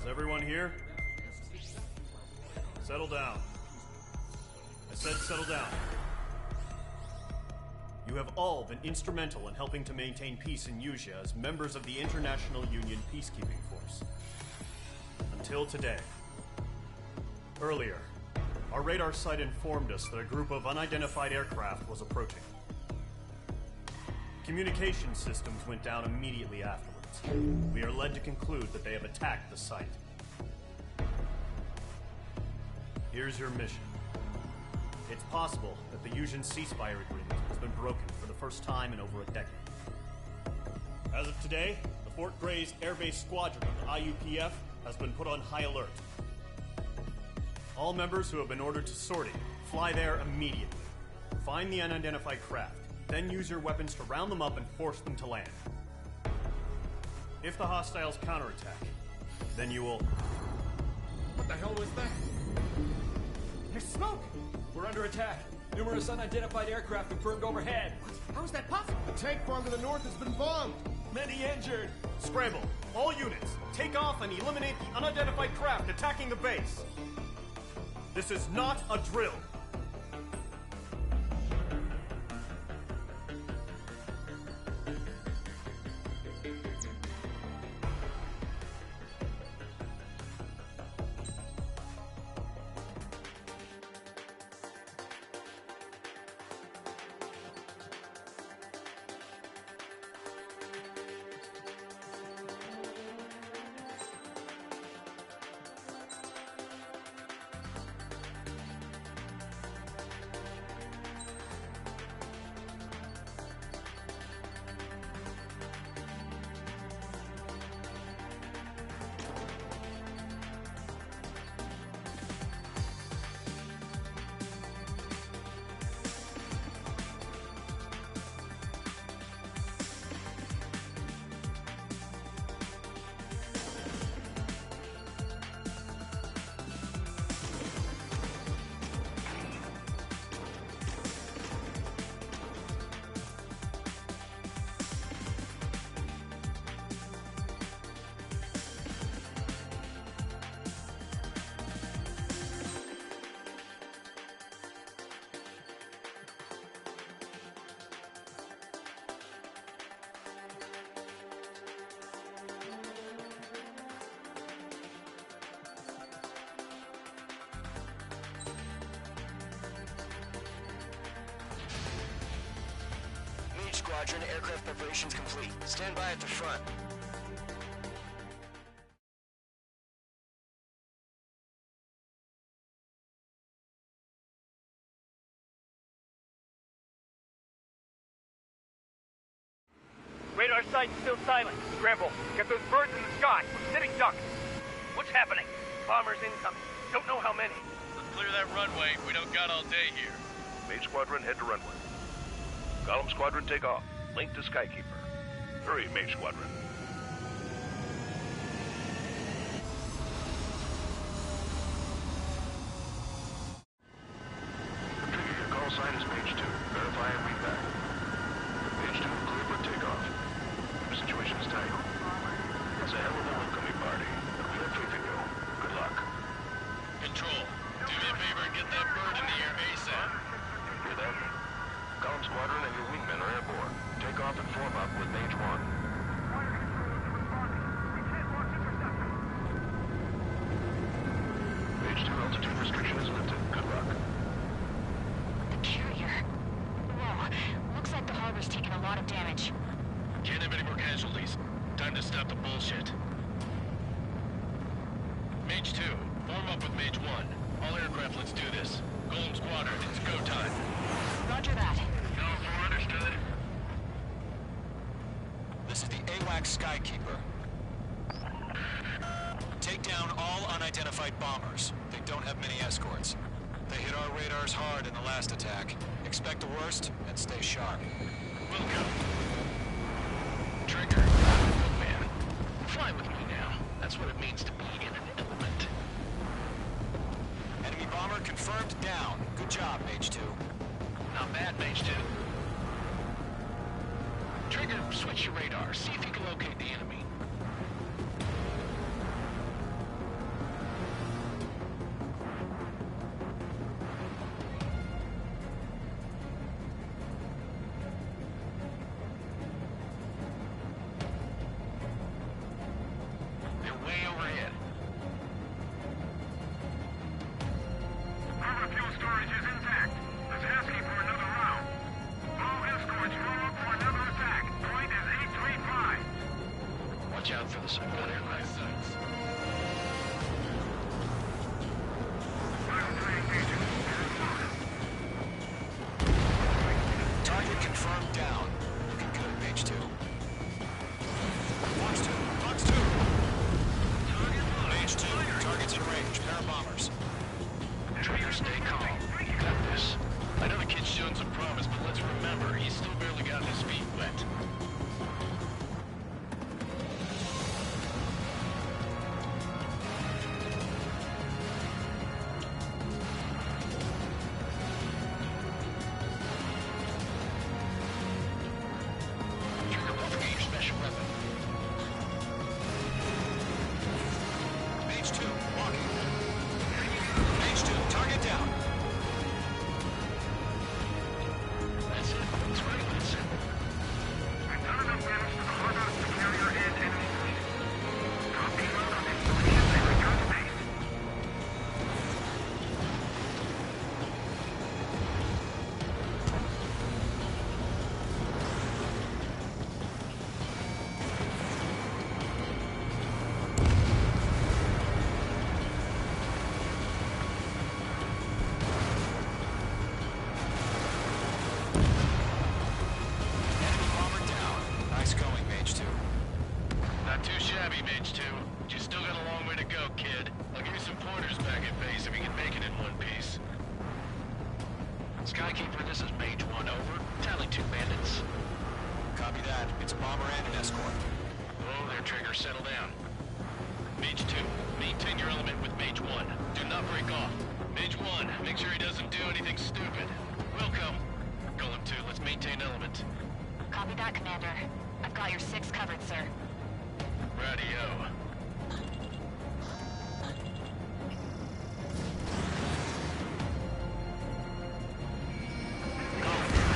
Is everyone here? Settle down. I said settle down. You have all been instrumental in helping to maintain peace in Usea as members of the International Union Peacekeeping Force. Until today. Earlier, our radar site informed us that a group of unidentified aircraft was approaching. Communication systems went down immediately afterwards. We are led to conclude that they have attacked the site. Here's your mission. It's possible that the Usean ceasefire agreement has been broken for the first time in over a decade. As of today, the Fort Grays Air Base Squadron of the IUPF has been put on high alert. All members who have been ordered to sortie, fly there immediately. Find the unidentified craft, then use your weapons to round them up and force them to land. If the hostiles counterattack, then you will... What the hell was that? There's smoke! We're under attack. Numerous unidentified aircraft confirmed overhead. How is that possible? The tank farm to the north has been bombed. Many injured. Scramble. All units, take off and eliminate the unidentified craft attacking the base. This is not a drill. Squadron, aircraft preparations complete. Stand by at the front. Radar site's still silent. Scramble. Get those birds in the sky. We're sitting ducks. What's happening? Bombers incoming. Don't know how many. Let's clear that runway. We don't got all day here. Mage Squadron, head to runway. Column Squadron, take off. Link to Skykeeper. Hurry, Mage Squadron. Your call sign is Mage 2. Verify and read back. Mage 2, clear for takeoff. Your situation is tight. It's a hell of a welcoming party, but we have faith in you. Good luck. Control, do me a favor and get that bird in the air ASAP. Hear that? Column Squadron and your wingmen are airborne. Take off and form up with Mage 1. Mage 2, altitude restriction is lifted. Good luck. The carrier. Whoa. Looks like the harbor's taken a lot of damage. Can't have any more casualties. Time to stop the bullshit. Mage 2, form up with Mage 1. All aircraft, let's do this. Golem Squadron, it's go time. Roger that. Understood. This is the AWACS Skykeeper. Take down all unidentified bombers. They don't have many escorts. They hit our radars hard in the last attack. Expect the worst and stay sharp. We'll go. Trigger. Oh man. Fly with me now. That's what it means to be in an element. Enemy bomber confirmed down. Good job, Mage 2. Not bad, Mage 2. Trigger, switch your radar. See if you can locate the enemy. nearby sites. Target confirmed down. Looking good, Mage 2. Fox 2. Fox 2. Mage 2. Target's in range. Pair of bombers. Trigger, stay calm. You got this. I know the kid's shown some promise, but let's remember, he's still barely gotten his feet wet. Trigger, don't forget your special weapon. Mage 2. Walking. Mage 2. Target down. That's it. It's ready. That's it. We've done enough damage to the harbor to carry our and enemy fleet. Drop payload on installations and return to base. Enemy bomber down. Nice going, Mage 2. Not too shabby, Mage 2. But you still got a long way to go, kid. I'll give you some pointers back at base if you can make it in one piece. Skykeeper, this is Mage 1, over. Tally 2 bandits. Copy that. It's a bomber and an escort. Oh, there, Trigger, settle down. Mage 2, maintain your element with Mage 1. Do not break off. Mage 1, make sure he doesn't do anything stupid. Welcome. Golem 2, let's maintain element. Copy that, Commander. I've got your 6 covered, sir. Radio.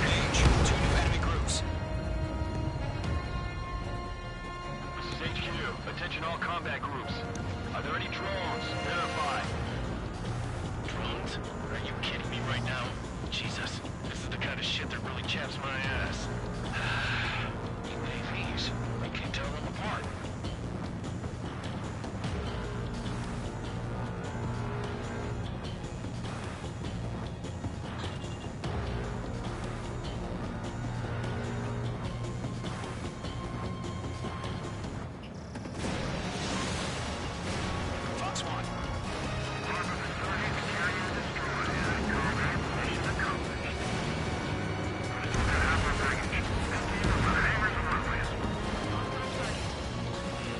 Mage. 2 new enemy groups. This is HQ. Attention all combat groups. Are there any drones? Verify. Drones? Are you kidding me right now? Jesus, this is the kind of shit that really chaps my ass. UAVs. I can't tell them apart. Fox 1.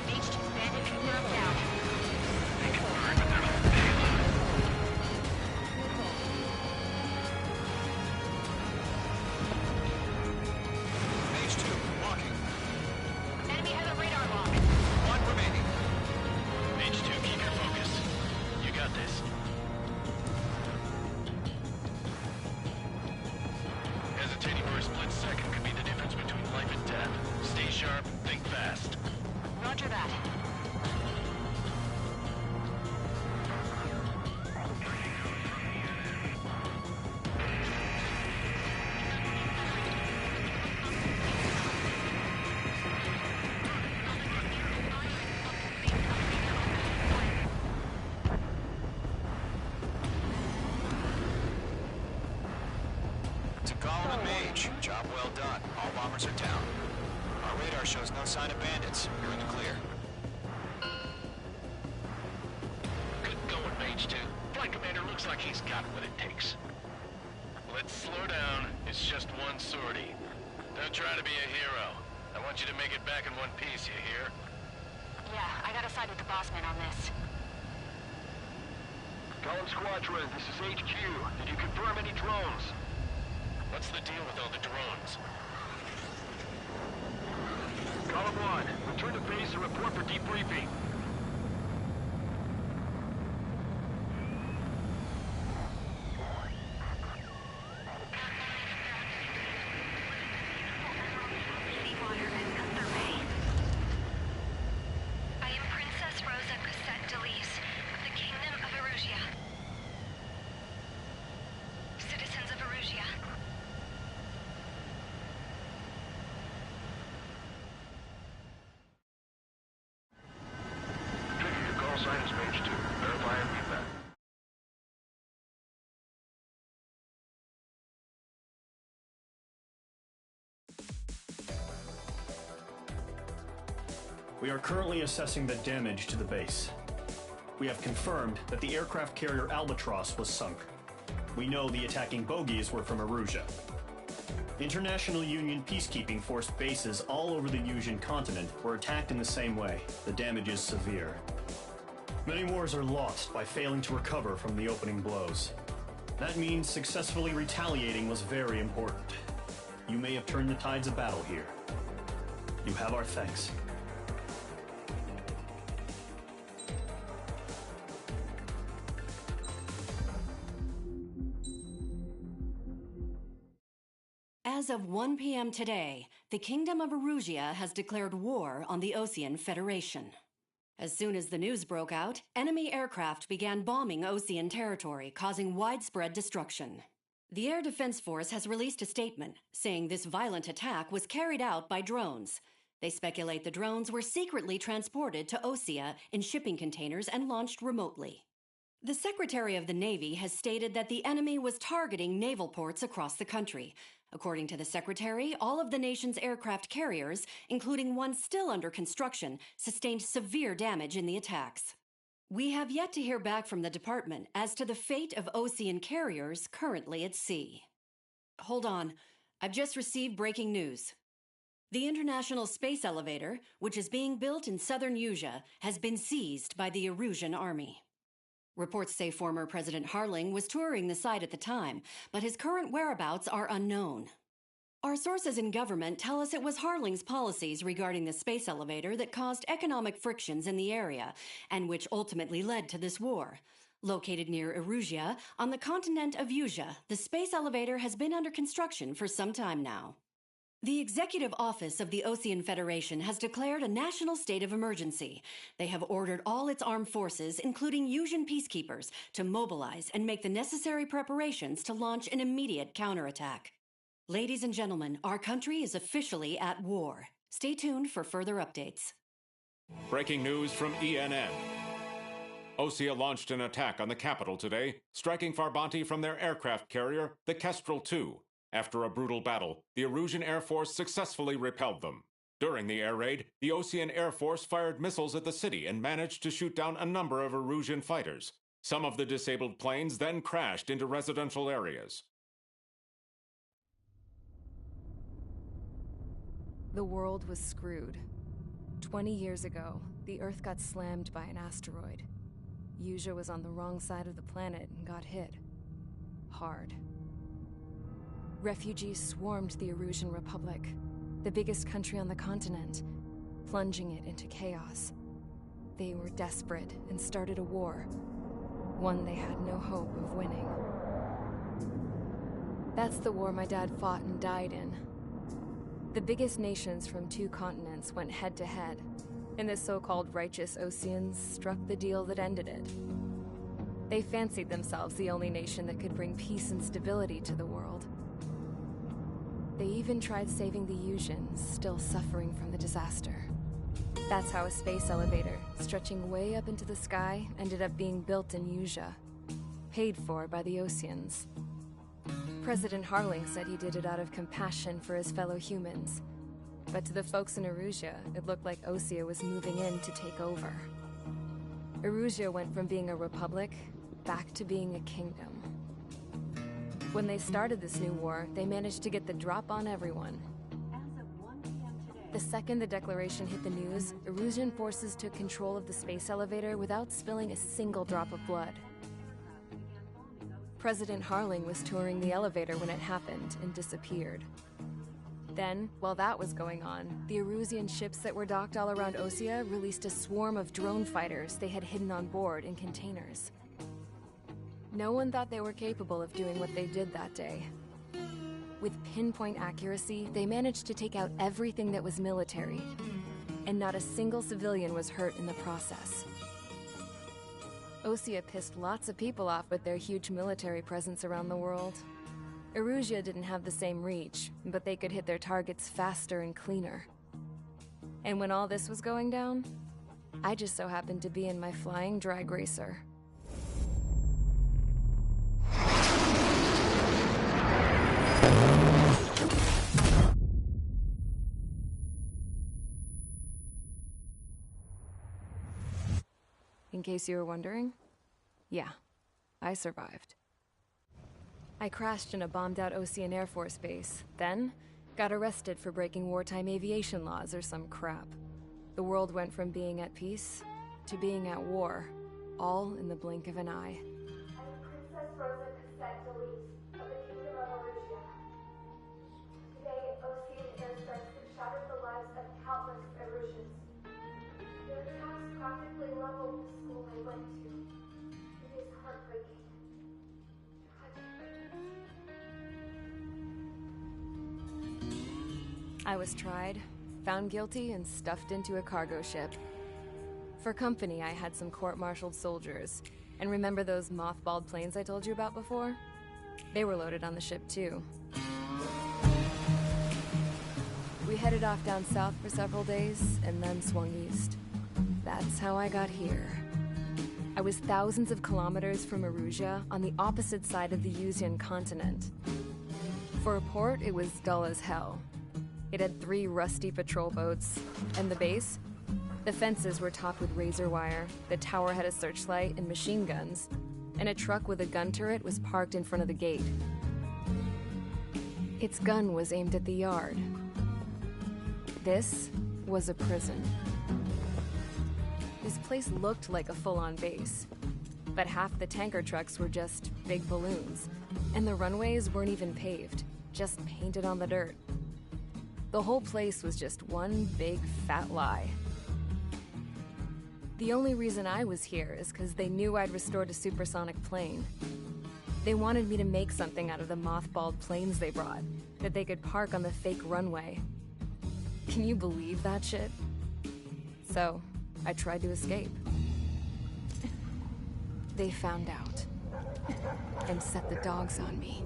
Mage 2's bandit confirmed down. Mage 2. Walking. Enemy has a radar lock. 1 remaining. Mage 2, keep your focus. You got this. Hesitating for a split second could be the difference between life and death. Stay sharp, think fast. Roger that. To Golem and Mage. Job well done. All bombers are down. Our radar shows no sign of bandits. You're in the clear. Good going, Mage 2. Flight Commander looks like he's got what it takes. Let's slow down. It's just one sortie. Don't try to be a hero. I want you to make it back in one piece, you hear? Yeah, I gotta side with the boss man on this. Golem Squadron, this is HQ. Did you confirm any drones? What's the deal with all the drones? Golem 1, return to base and report for debriefing. We are currently assessing the damage to the base. We have confirmed that the aircraft carrier Albatross was sunk. We know the attacking bogies were from Erusia. International Union peacekeeping force bases all over the Yusian continent were attacked in the same way. The damage is severe. Many wars are lost by failing to recover from the opening blows. That means successfully retaliating was very important. You may have turned the tides of battle here. You have our thanks. As of 1 p.m. today, the Kingdom of Erusia has declared war on the Osean Federation. As soon as the news broke out, enemy aircraft began bombing Osean territory, causing widespread destruction. The Air Defense Force has released a statement saying this violent attack was carried out by drones. They speculate the drones were secretly transported to Osea in shipping containers and launched remotely. The Secretary of the Navy has stated that the enemy was targeting naval ports across the country. According to the Secretary, all of the nation's aircraft carriers, including one still under construction, sustained severe damage in the attacks. We have yet to hear back from the department as to the fate of Osean carriers currently at sea. Hold on. I've just received breaking news. The International Space Elevator, which is being built in southern Yusia, has been seized by the Erusian army. Reports say former President Harling was touring the site at the time, but his current whereabouts are unknown. Our sources in government tell us it was Harling's policies regarding the space elevator that caused economic frictions in the area, and which ultimately led to this war. Located near Erusia, on the continent of Yusia, the space elevator has been under construction for some time now. The Executive Office of the Osean Federation has declared a national state of emergency. They have ordered all its armed forces, including Yusian peacekeepers, to mobilize and make the necessary preparations to launch an immediate counterattack. Ladies and gentlemen, our country is officially at war. Stay tuned for further updates. Breaking news from ENN. Osea launched an attack on the capital today, striking Farbanti from their aircraft carrier, the Kestrel II. After a brutal battle, the Erusian Air Force successfully repelled them. During the air raid, the Osean Air Force fired missiles at the city and managed to shoot down a number of Erusian fighters. Some of the disabled planes then crashed into residential areas. The world was screwed. 20 years ago, the Earth got slammed by an asteroid. Yusia was on the wrong side of the planet and got hit. Hard. Refugees swarmed the Erusian Republic, the biggest country on the continent, plunging it into chaos. They were desperate and started a war, one they had no hope of winning. That's the war my dad fought and died in. The biggest nations from 2 continents went head-to-head, and the so-called righteous Oseans struck the deal that ended it. They fancied themselves the only nation that could bring peace and stability to the world. They even tried saving the Yusians, still suffering from the disaster. That's how a space elevator, stretching way up into the sky, ended up being built in Yusia, paid for by the Oseans. President Harling said he did it out of compassion for his fellow humans. But to the folks in Erusia, it looked like Osea was moving in to take over. Erusia went from being a republic back to being a kingdom. When they started this new war, they managed to get the drop on everyone. The second the declaration hit the news, Erusian forces took control of the space elevator without spilling a single drop of blood. President Harling was touring the elevator when it happened and disappeared. Then, while that was going on, the Erusian ships that were docked all around Osea released a swarm of drone fighters they had hidden on board in containers. No one thought they were capable of doing what they did that day. With pinpoint accuracy, they managed to take out everything that was military, and not a single civilian was hurt in the process. Osea pissed lots of people off with their huge military presence around the world. Erusia didn't have the same reach, but they could hit their targets faster and cleaner. And when all this was going down, I just so happened to be in my flying drag racer. in case you were wondering. Yeah, I survived. I crashed in a bombed-out Ocean Air Force base, then got arrested for breaking wartime aviation laws or some crap. The world went from being at peace to being at war, all in the blink of an eye. I'm Princess Rosa Cassette Delete of the Kingdom of Erusia. Today, Ocean airstrikes have shattered the lives of countless Erusians. Their attacks practically leveled the school I went to. It is heartbreaking. I was tried, found guilty, and stuffed into a cargo ship. For company, I had some court-martialed soldiers. And remember those mothballed planes I told you about before? They were loaded on the ship, too. We headed off down south for several days, and then swung east. That's how I got here. I was thousands of kilometers from Erusia, on the opposite side of the Yuzian continent. For a port, it was dull as hell. It had 3 rusty patrol boats, and the base? The fences were topped with razor wire, the tower had a searchlight and machine guns, and a truck with a gun turret was parked in front of the gate. Its gun was aimed at the yard. This was a prison. This place looked like a full-on base, but half the tanker trucks were just big balloons, and the runways weren't even paved, just painted on the dirt. The whole place was just one big fat lie. The only reason I was here is because they knew I'd restored a supersonic plane. They wanted me to make something out of the mothballed planes they brought, that they could park on the fake runway. Can you believe that shit? So, I tried to escape. They found out, and set the dogs on me.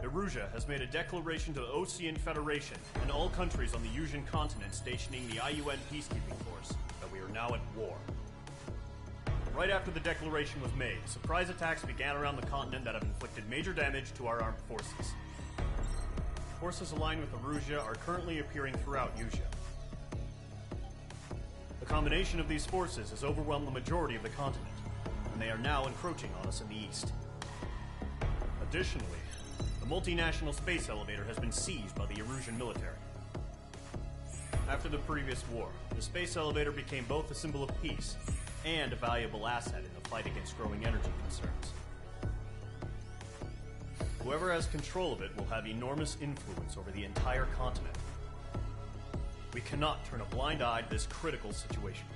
Erusia has made a declaration to the Ocean Federation and all countries on the Yuzian continent stationing the IUN peacekeeping force that we are now at war. Right after the declaration was made, surprise attacks began around the continent that have inflicted major damage to our armed forces. Forces aligned with Erusia are currently appearing throughout Yusia. The combination of these forces has overwhelmed the majority of the continent, and they are now encroaching on us in the east. Additionally, the multinational space elevator has been seized by the Erusian military. After the previous war, the space elevator became both a symbol of peace and a valuable asset in the fight against growing energy concerns. Whoever has control of it will have enormous influence over the entire continent. We cannot turn a blind eye to this critical situation.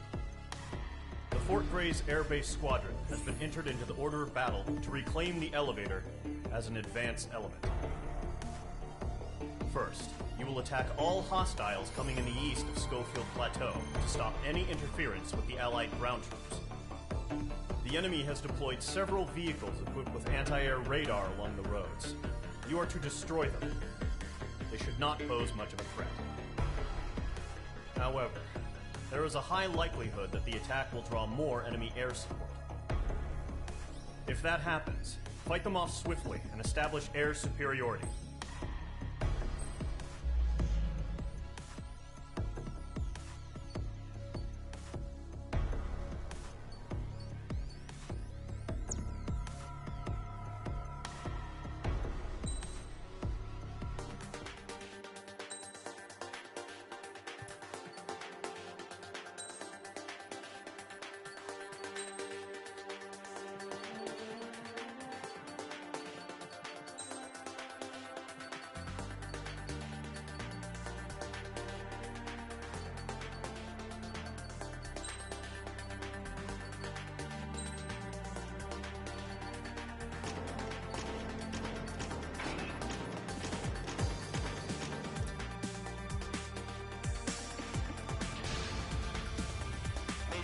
The Fort Gray's Air Base Squadron has been entered into the order of battle to reclaim the elevator as an advance element. First, you will attack all hostiles coming in the east of Schofield Plateau to stop any interference with the Allied ground troops. The enemy has deployed several vehicles equipped with anti-air radar along the roads. You are to destroy them. They should not pose much of a threat. However, there is a high likelihood that the attack will draw more enemy air support. If that happens, fight them off swiftly and establish air superiority.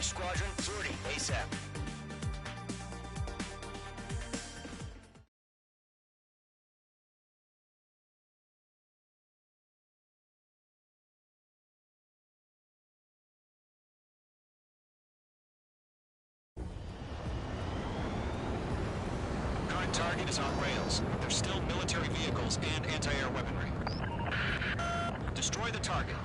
Squadron, sortie ASAP. target is on rails. There's still military vehicles and anti-air weaponry. Destroy the target.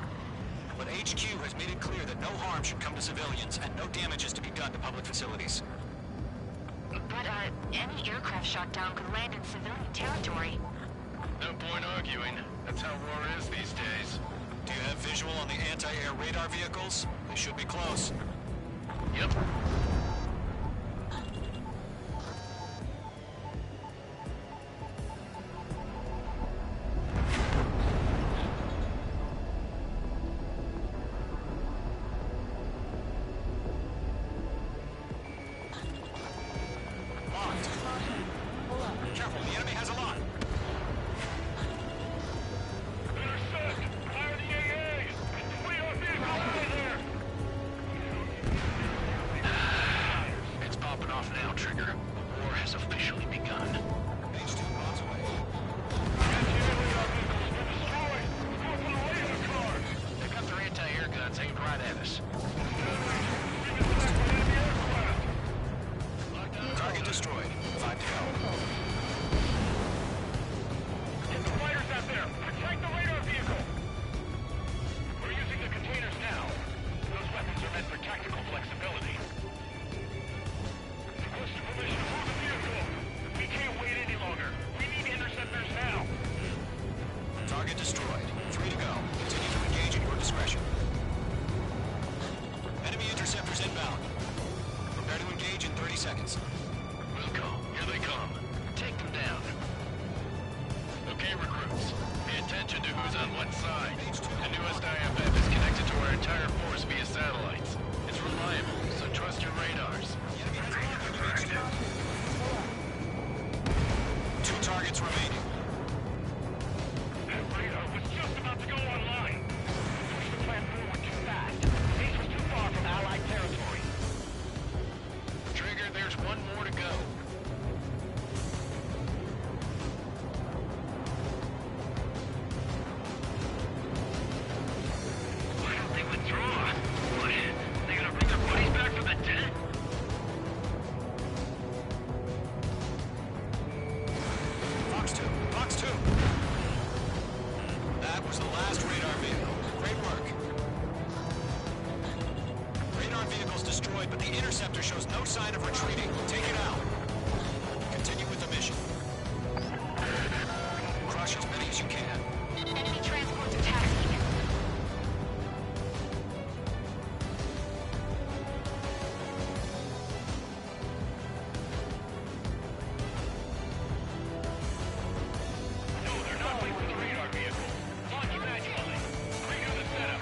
But HQ has made it clear that no harm should come to civilians and no damage is to be done to public facilities. But, any aircraft shot down could land in civilian territory. No point arguing. That's how war is these days. Do you have visual on the anti-air radar vehicles? They should be close. Yep. Careful, the enemy has a lot. It's popping off now, Trigger. The war has officially begun. H2 miles away. They got their anti-air guns aimed right at us. Target destroyed. 5 to go. Get the fighters out there! Protect the radar vehicle! We're using the containers now. Those weapons are meant for tactical flexibility. Requesting permission to move the vehicle! We can't wait any longer. We need interceptors now! Target destroyed. 3 to go. Continue to engage at your discretion. Enemy interceptors inbound. Prepare to engage in 30 seconds. Wilco, here they come. Take them down. Okay, recruits. Pay attention to who's on what side. The newest IFF is connected to our entire force via satellites. It's reliable, so trust your radars. Two targets remaining. That radar was just about to go online. Push the plan forward too fast. ACE was too far from Allied territory. Trigger, there's one more to go. Why don't they withdraw? What? They gonna bring their buddies back from the dead? Fox 2. Fox 2. That was the last radar vehicle. Great work. Radar vehicle's destroyed, but the interceptor shows no sign of retreating. Take it out. Continue with the mission. Crush as many as you can. Enemy transports attacking. No, they're not linked with the radar vehicle. Launch manually. Redo the setup.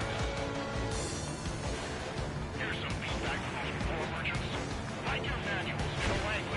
Here's some feedback from those report merchants. Write your manuals in a language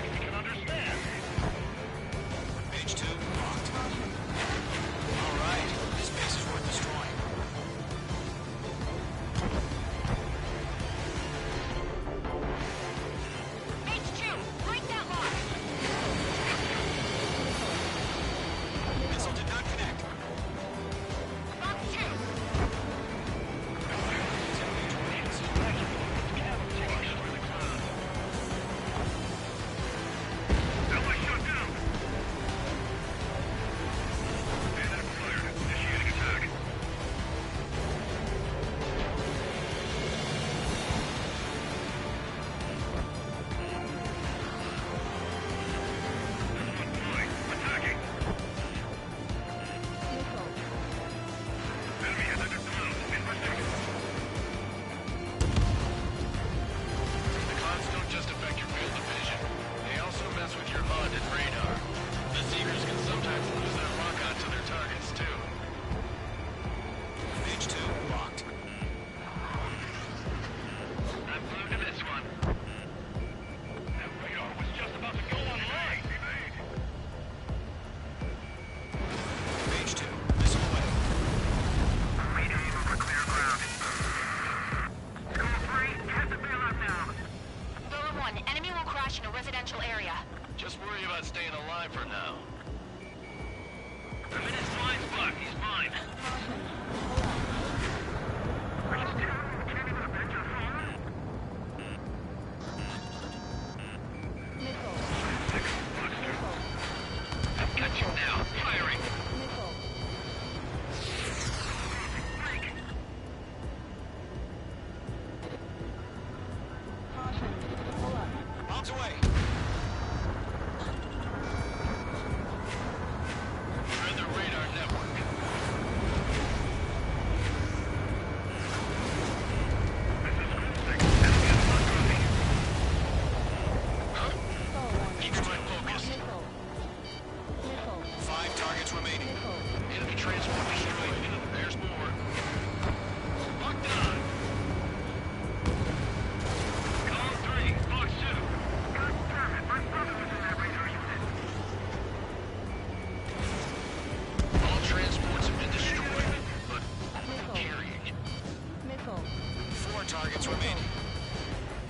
targets remaining.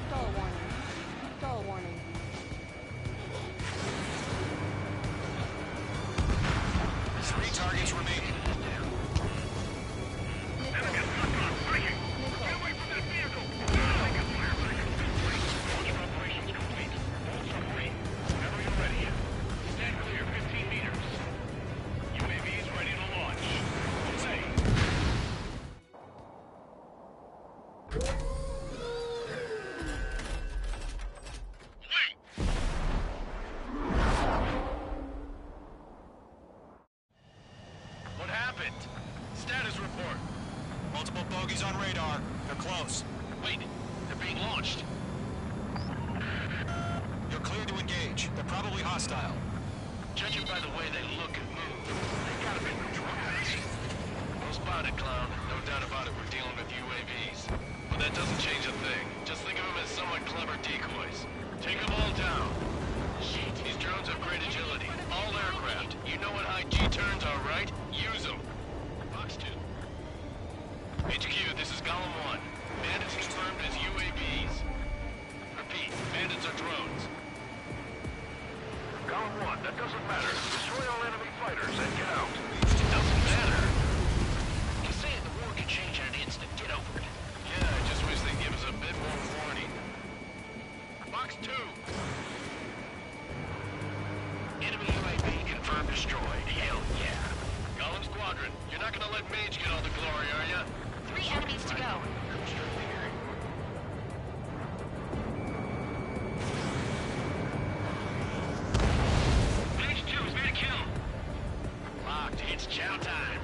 Stall warning. Stall warning. Three targets remaining. Multiple bogeys on radar. They're close. Wait, they're being launched. You're clear to engage. They're probably hostile. Judging by the way they look and move, they've got to be drones. Well spotted, clown. No doubt about it, we're dealing with UAVs. But that doesn't change a thing. Just think of them as somewhat clever decoys. Take them all down. These drones have great agility. All aircraft. You know what high G turns are, right? Use them. Box 2. HQ, this is Column 1. Bandits confirmed as UAVs. Repeat, bandits are drones. Column 1, that doesn't matter. Destroy all enemy fighters and get out. It doesn't matter. You're saying the war could change in an instant. Get over it. Yeah, I just wish they'd give us a bit more warning. Box 2. Enemy UAV confirmed destroyed. Hell yeah. Column Squadron, you're not gonna let Mage get all the glory, are ya? 3 enemies to go. Mage 2's made a kill. Locked. It's chow time.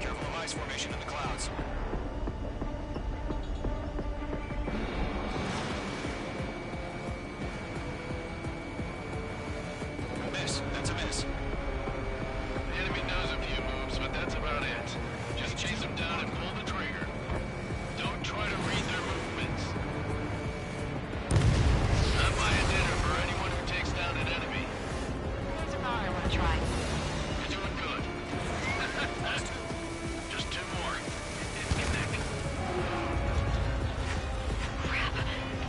Careful of ice formation in the clouds. Miss. That's a miss. The enemy knows a few moves, but that's about it. Just chase them down and pull the trigger. Don't try to read their movements. I'm buying dinner for anyone who takes down an enemy. There's a thought I want to try. You're doing good. Just 2 more. Disconnect. Crap. The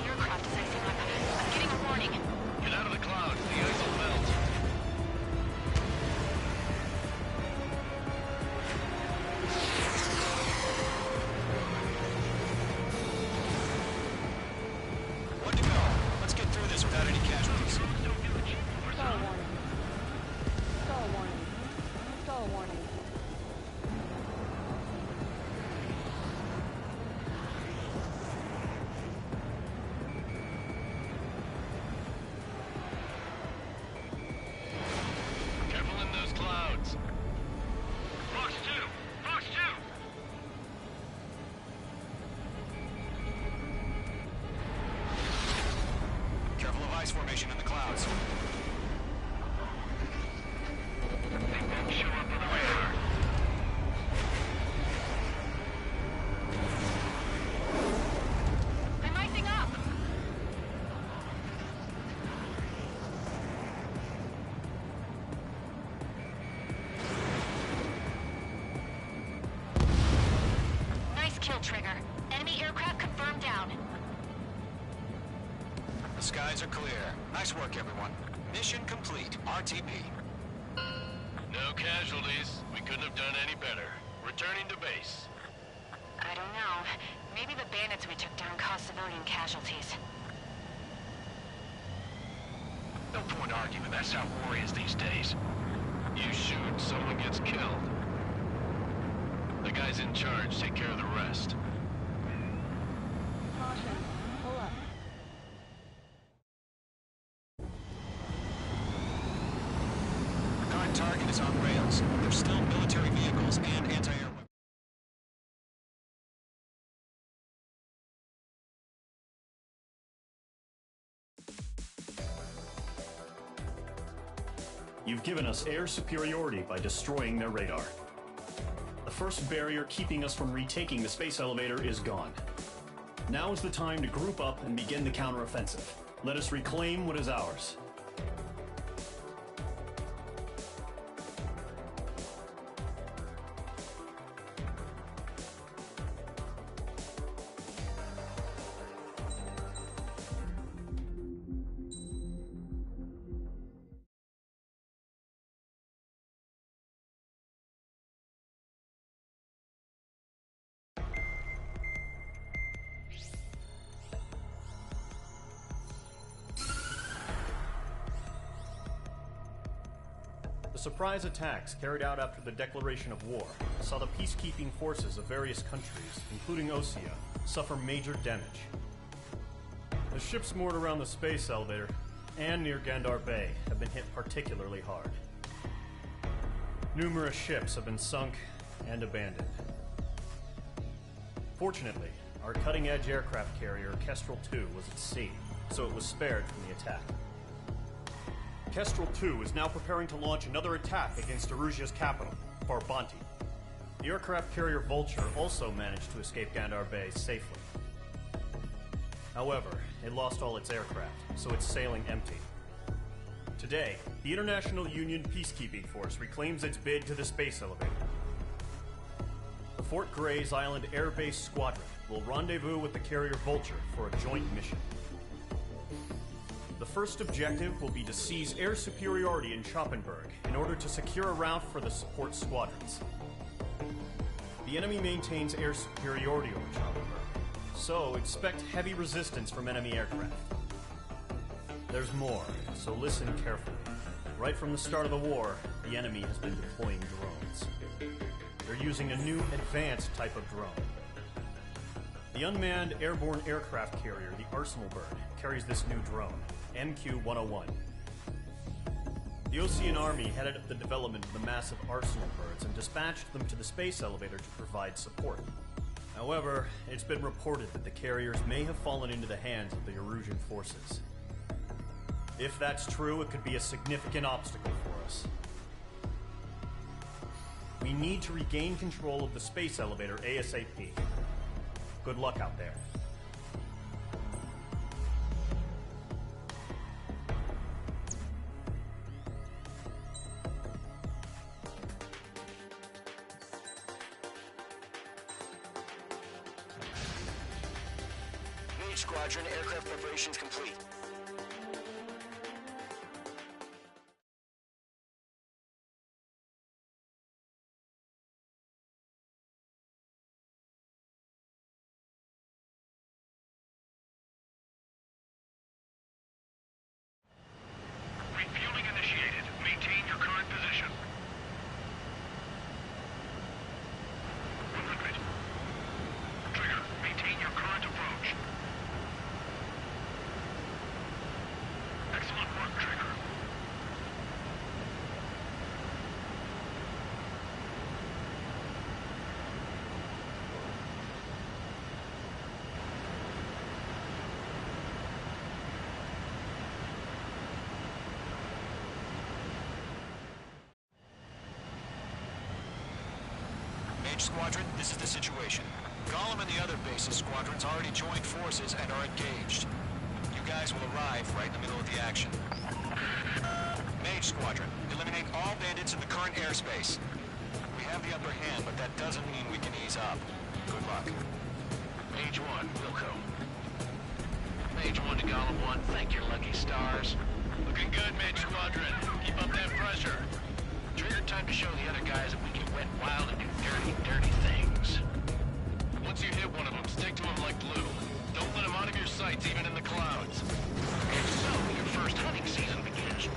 aircraft is icing up. I'm getting a warning. Get out of the clouds. The ice will melt. One to go. Let's get through this without any casualties. Stall warning. Stall warning. Stall warning. Careful in those clouds. Fox 2! Fox 2! Careful of ice formation in the clouds. Show up on the radar. I'm icing up. Nice kill, Trigger. Enemy aircraft confirmed down. The skies are clear. Nice work, everyone. Mission complete. RTB. No casualties. We couldn't have done any better. Returning to base. I don't know. Maybe the bandits we took down caused civilian casualties. No point arguing. That's how war is these days. You shoot, someone gets killed. The guys in charge take care of the rest. Caution. Pull up. The current target is on rails. There's still military vehicles and anti-air weapons. You've given us air superiority by destroying their radar. The first barrier keeping us from retaking the space elevator is gone. Now is the time to group up and begin the counteroffensive. Let us reclaim what is ours. surprise attacks carried out after the declaration of war saw the peacekeeping forces of various countries, including Osea, suffer major damage. The ships moored around the space elevator and near Gandar Bay have been hit particularly hard. Numerous ships have been sunk and abandoned. Fortunately, our cutting-edge aircraft carrier, Kestrel 2, was at sea, so it was spared from the attack. Kestrel 2 is now preparing to launch another attack against Erusia's capital, Farbanti. The aircraft carrier Vulture also managed to escape Gandar Bay safely. However, it lost all its aircraft, so it's sailing empty. Today, the International Union Peacekeeping Force reclaims its bid to the space elevator. The Fort Gray's Island Air Base Squadron will rendezvous with the carrier Vulture for a joint mission. The first objective will be to seize air superiority in Schoppenberg in order to secure a route for the support squadrons. The enemy maintains air superiority over Schoppenberg, so expect heavy resistance from enemy aircraft. There's more, so listen carefully. Right from the start of the war, the enemy has been deploying drones. They're using a new advanced type of drone. The unmanned airborne aircraft carrier, the Arsenal Bird, carries this new drone, MQ-101. The Osean Army headed up the development of the massive Arsenal Birds and dispatched them to the space elevator to provide support. However, it's been reported that the carriers may have fallen into the hands of the Erusian forces. If that's true, it could be a significant obstacle for us. We need to regain control of the space elevator ASAP. Good luck out there. Mage Squadron, aircraft preparations complete. Refueling initiated. Maintain your current position. 100. Trigger, maintain your current approach. Excellent work, Trigger. Mage Squadron, this is the situation. Gollum and the other base's squadrons already joined forces and are engaged. You guys will arrive right in the middle of the action. Mage Squadron, eliminate all bandits in the current airspace. We have the upper hand, but that doesn't mean we can ease up. Good luck. Mage 1, Wilco. Mage 1 to Gollum 1, thank your lucky stars. Looking good, Mage Squadron. Keep up that pressure. Trigger, time to show the other guys that we can wet wild and do dirty, dirty things. Once you hit one of them, stick to them like glue. Don't let them out of your sights, even in the clouds. And so, your first hunting season begins.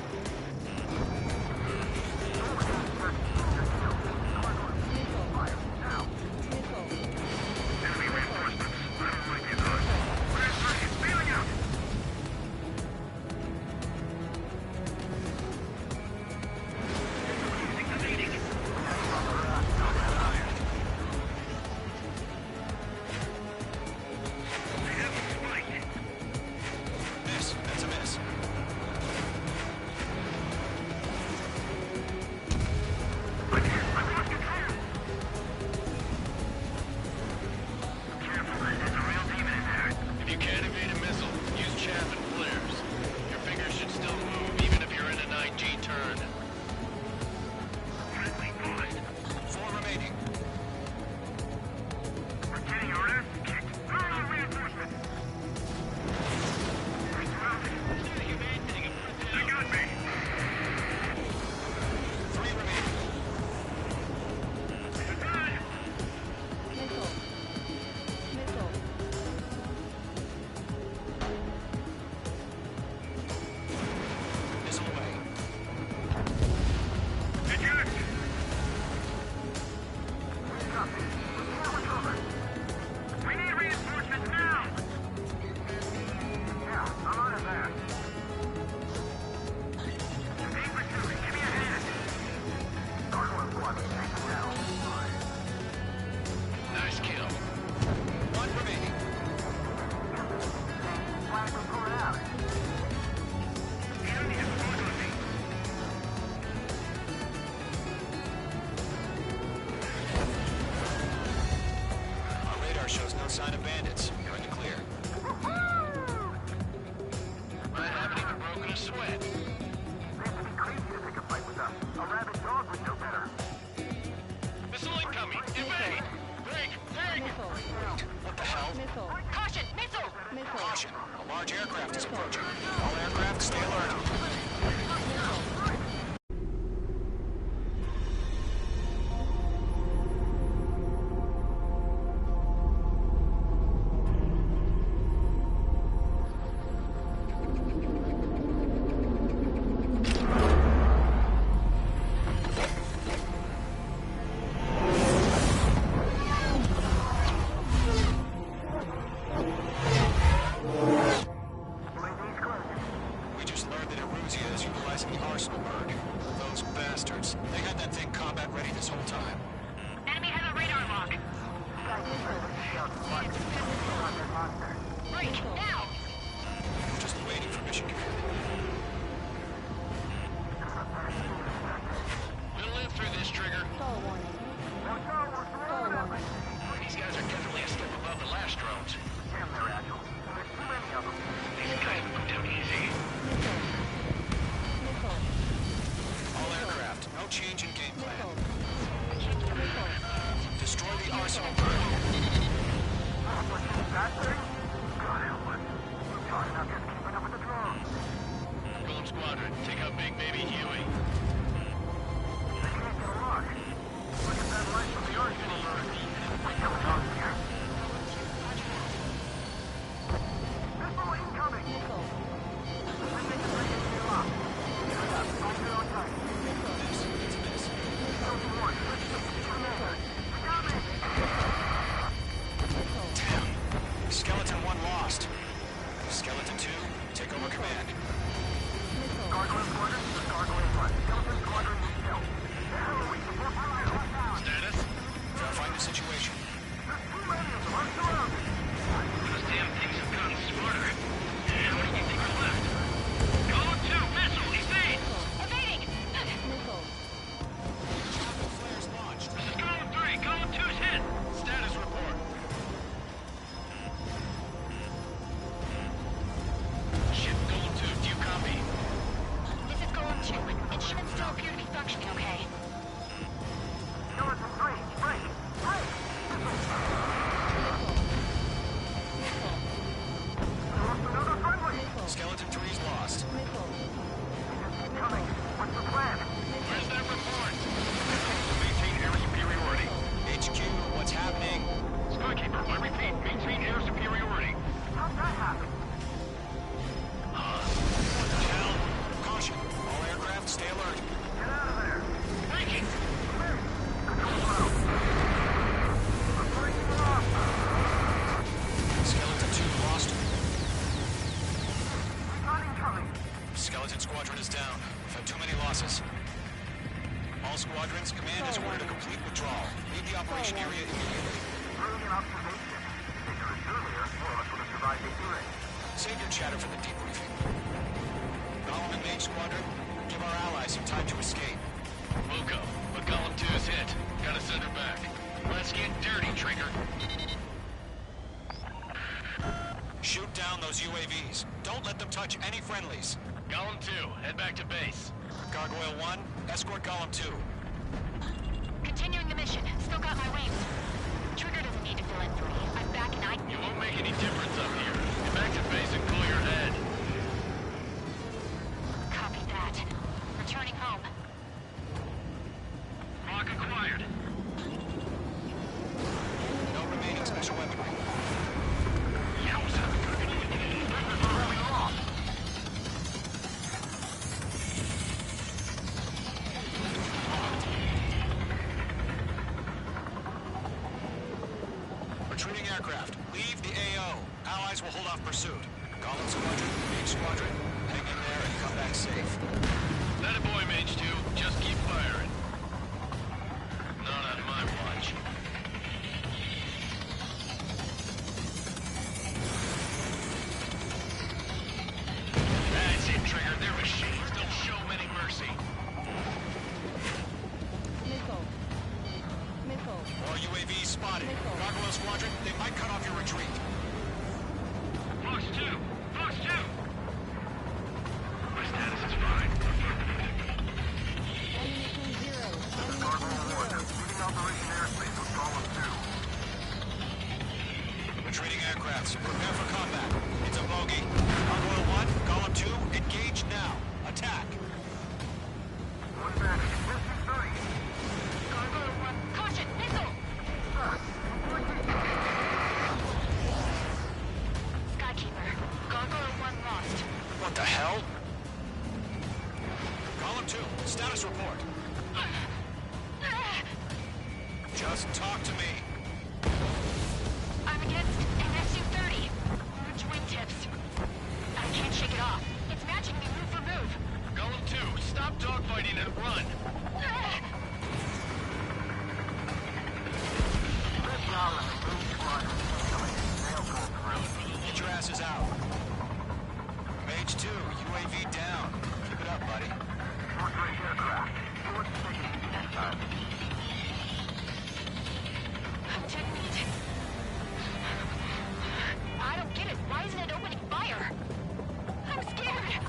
Missile. Caution! Missile! Missile. Caution, a large aircraft is approaching. All aircraft, stay alert. We just learned that Eruzia is utilizing the arsenal, Bird. Those bastards. They had that thing combat ready this whole time. Enemy has a radar lock. Break, now! We're just waiting for mission command. We'll live through this, Trigger. Stall warning. Stall warning. These guys are definitely a step above the last drones. Damn, they're agile. There's too many of them. These guys will go down easy. Missile. Missile. All aircraft, no change in game plan. Missile. Missile. Destroy the arsenal, Bird. Golem Squadron, take out Big Baby Huey. Damn. Skeleton 1 lost. Skeleton 2, take over command. Status? Verifying the situation. Those damn things have gotten smarter. How many do you think are left? Golem 2, missile, evade! Evading! Missile. Flares launched. This is Golem 3, Golem 2's hit! Status report. Ship Golem 2, do you copy? This is Golem 2. Instruments still appear to be functioning okay. Skeleton 3's lost. Missile. Where's that report? Maintain air superiority. HQ, what's happening? Skykeeper, I repeat, maintain air superiority. How'd that happen? What the hell? Caution, all aircraft, stay alert. Get out of there! Breaking! Skeleton 2 lost. Skeleton Squadron is down. We've had too many losses. All squadrons, command has ordered a complete withdrawal. Leave the operation area immediately. Save your chatter for the debriefing. Golem and Mage Squadron, give our allies some time to escape. Luco, but Golem 2 is hit. Gotta send her back. Let's get dirty, Trigger. Shoot down those UAVs. Don't let them touch any friendlies. Golem 2, head back to base. Gargoyle 1, escort Golem 2. Continuing the mission. Still got my wings. Trigger doesn't need to fill in for me. I'm back and I... You won't make any difference up here. Get back to base and cool your head. Copy that. Returning home. Lock acquired. No remaining special weaponry. Yowza. This is already lost. Retreating aircraft, leave the AO. Allies will hold off pursuit. Golem Squadron, Mage Squadron, hang in there and come back safe. That a boy, Mage 2. Just keep firing. Not on my watch. That's it, Trigger. They're machines. Don't show them any mercy. Missile. Missile. More UAVs spotted. Missile. Gargoyle Squadron, they might cut off your retreat. Fox 2! Fox 2! My status is fine. Status report. Just talk to me. I'm against an SU-30. Orange wingtips. I can't shake it off. It's matching me move for move. Golem 2, stop dogfighting and run. Get your asses out. Mage 2, UAV down. Keep it up, buddy. I'm checkmate. I don't get it. Why isn't it opening fire? I'm scared.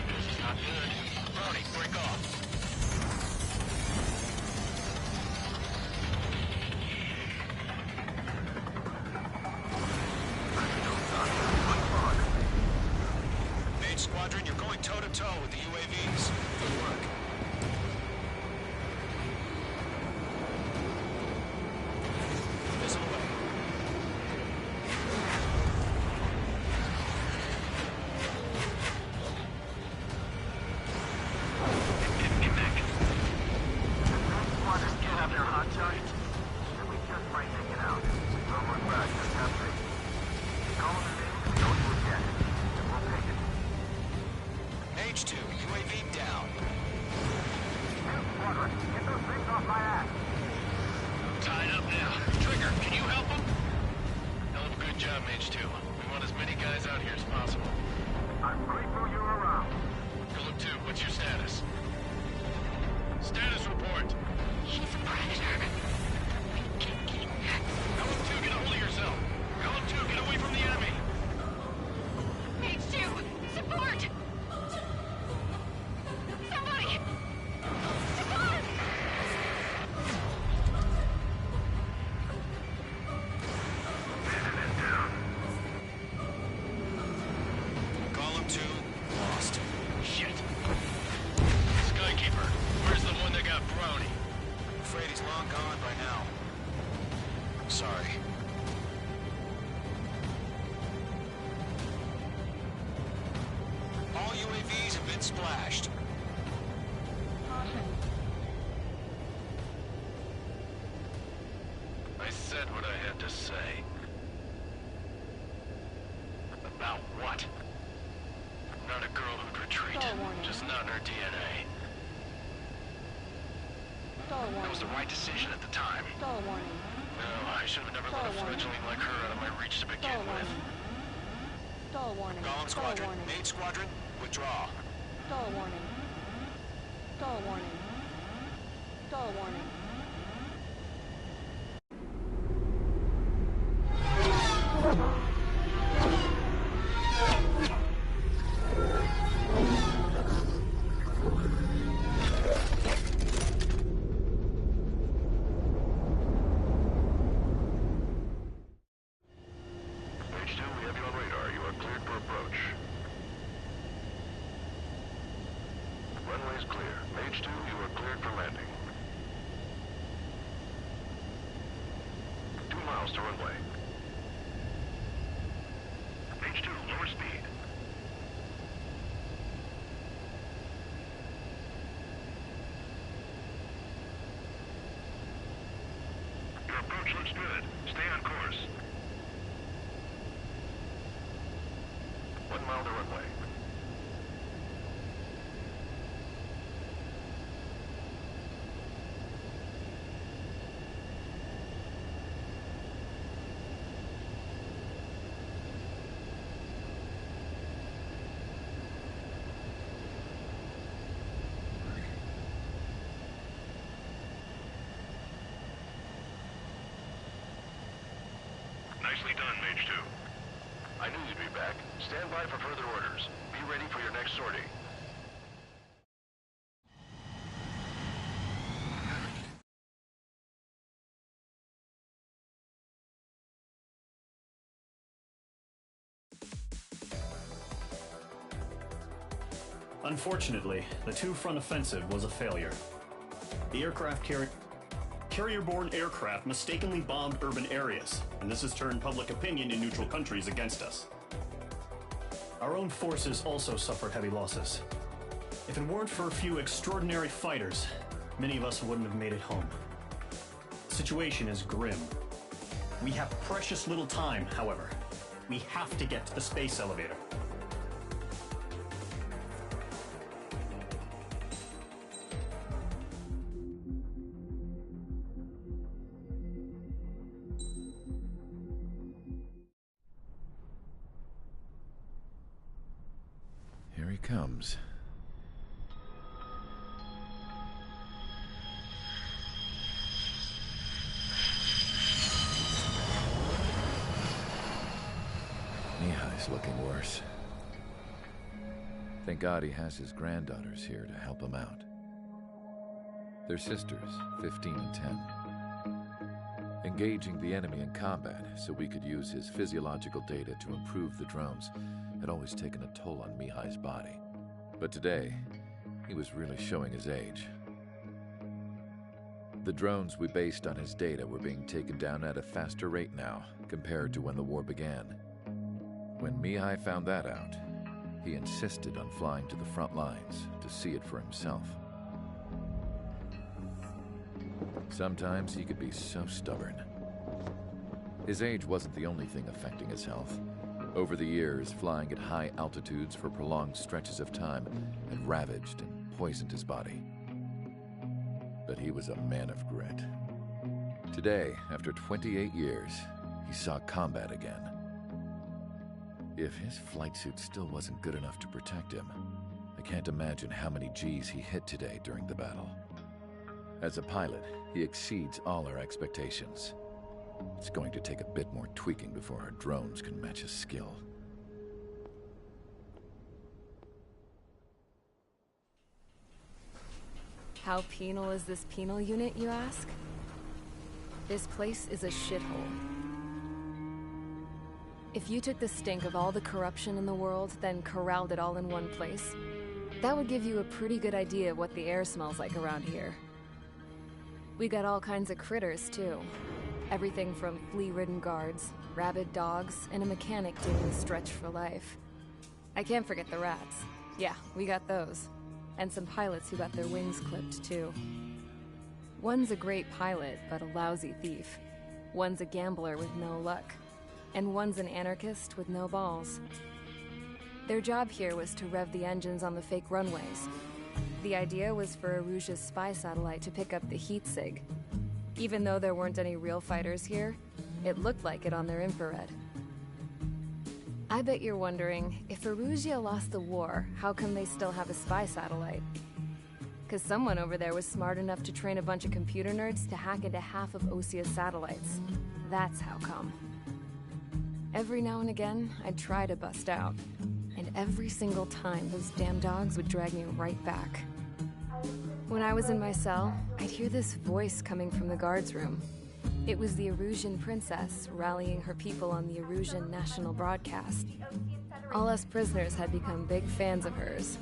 This is not good. Brody, break off. Mage Squadron, you're going toe-to-toe with the UAVs. Good work. Missile away. Mage 2, UAV down. Tied up now. Trigger, can you help him? Hell of a good job, Mage 2. We want as many guys out here as possible. I'm grateful you're around. Golem 2, what's your status? Status report. He's a predator. Golem 2, get a hold of yourself. Golem 2, get away from the enemy. Mage 2, support! Somebody! Support! Golem 2, lost. Shit. Skykeeper, where's the one that got Brownie? I'm afraid he's long gone by now. Sorry. All UAVs have been splashed. Caution. I said what I had to say. About what? Not a girl who'd retreat. Stall warning. Just not in her DNA. Stall warning. That was the right decision at the time. Stall warning. No, I should have never let a Stall warning. fledgling like her out of my reach to begin Stall with. warning. Stall warning. Golem Stall Squadron, warning. Mage Squadron, withdraw. Stall warning. Stall warning. Stall warning. Mage 2, we have you on radar. You are cleared for approach. Runway is clear. Mage 2, you are cleared for landing. 2 miles to runway. Mage 2, lower speed. Your approach looks good. Stay on course. 1 mile to runway. Nicely done, Mage 2. I knew you'd be back. Stand by for further orders. Be ready for your next sortie. Unfortunately, the two-front offensive was a failure. The carrier-borne aircraft mistakenly bombed urban areas, and this has turned public opinion in neutral countries against us. Our own forces also suffered heavy losses. If it weren't for a few extraordinary fighters, many of us wouldn't have made it home. The situation is grim. We have precious little time, however. We have to get to the space elevator. Here he comes. Mihai's looking worse. Thank God he has his granddaughters here to help him out. They're sisters, 15 and 10. Engaging the enemy in combat so we could use his physiological data to improve the drones had always taken a toll on Mihai's body. But today, he was really showing his age. The drones we based on his data were being taken down at a faster rate now compared to when the war began. When Mihai found that out, he insisted on flying to the front lines to see it for himself. Sometimes he could be so stubborn. His age wasn't the only thing affecting his health. Over the years, flying at high altitudes for prolonged stretches of time had ravaged and poisoned his body. But he was a man of grit. Today, after 28 years, he saw combat again. If his flight suit still wasn't good enough to protect him, I can't imagine how many G's he hit today during the battle. As a pilot, he exceeds all our expectations. It's going to take a bit more tweaking before our drones can match his skill. How penal is this penal unit, you ask? This place is a shithole. If you took the stink of all the corruption in the world, then corralled it all in one place, that would give you a pretty good idea of what the air smells like around here. We got all kinds of critters, too. Everything from flea-ridden guards, rabid dogs, and a mechanic doing the stretch for life. I can't forget the rats. Yeah, we got those. And some pilots who got their wings clipped, too. One's a great pilot, but a lousy thief. One's a gambler with no luck. And one's an anarchist with no balls. Their job here was to rev the engines on the fake runways. The idea was for Erusia's spy satellite to pick up the heat sig. Even though there weren't any real fighters here, it looked like it on their infrared. I bet you're wondering, if Erusia lost the war, how come they still have a spy satellite? 'Cause someone over there was smart enough to train a bunch of computer nerds to hack into half of Osia's satellites. That's how come. Every now and again, I'd try to bust out. And every single time, those damn dogs would drag me right back. When I was in my cell, I'd hear this voice coming from the guards room. It was the Erusian princess rallying her people on the Erusian national broadcast. All us prisoners had become big fans of hers.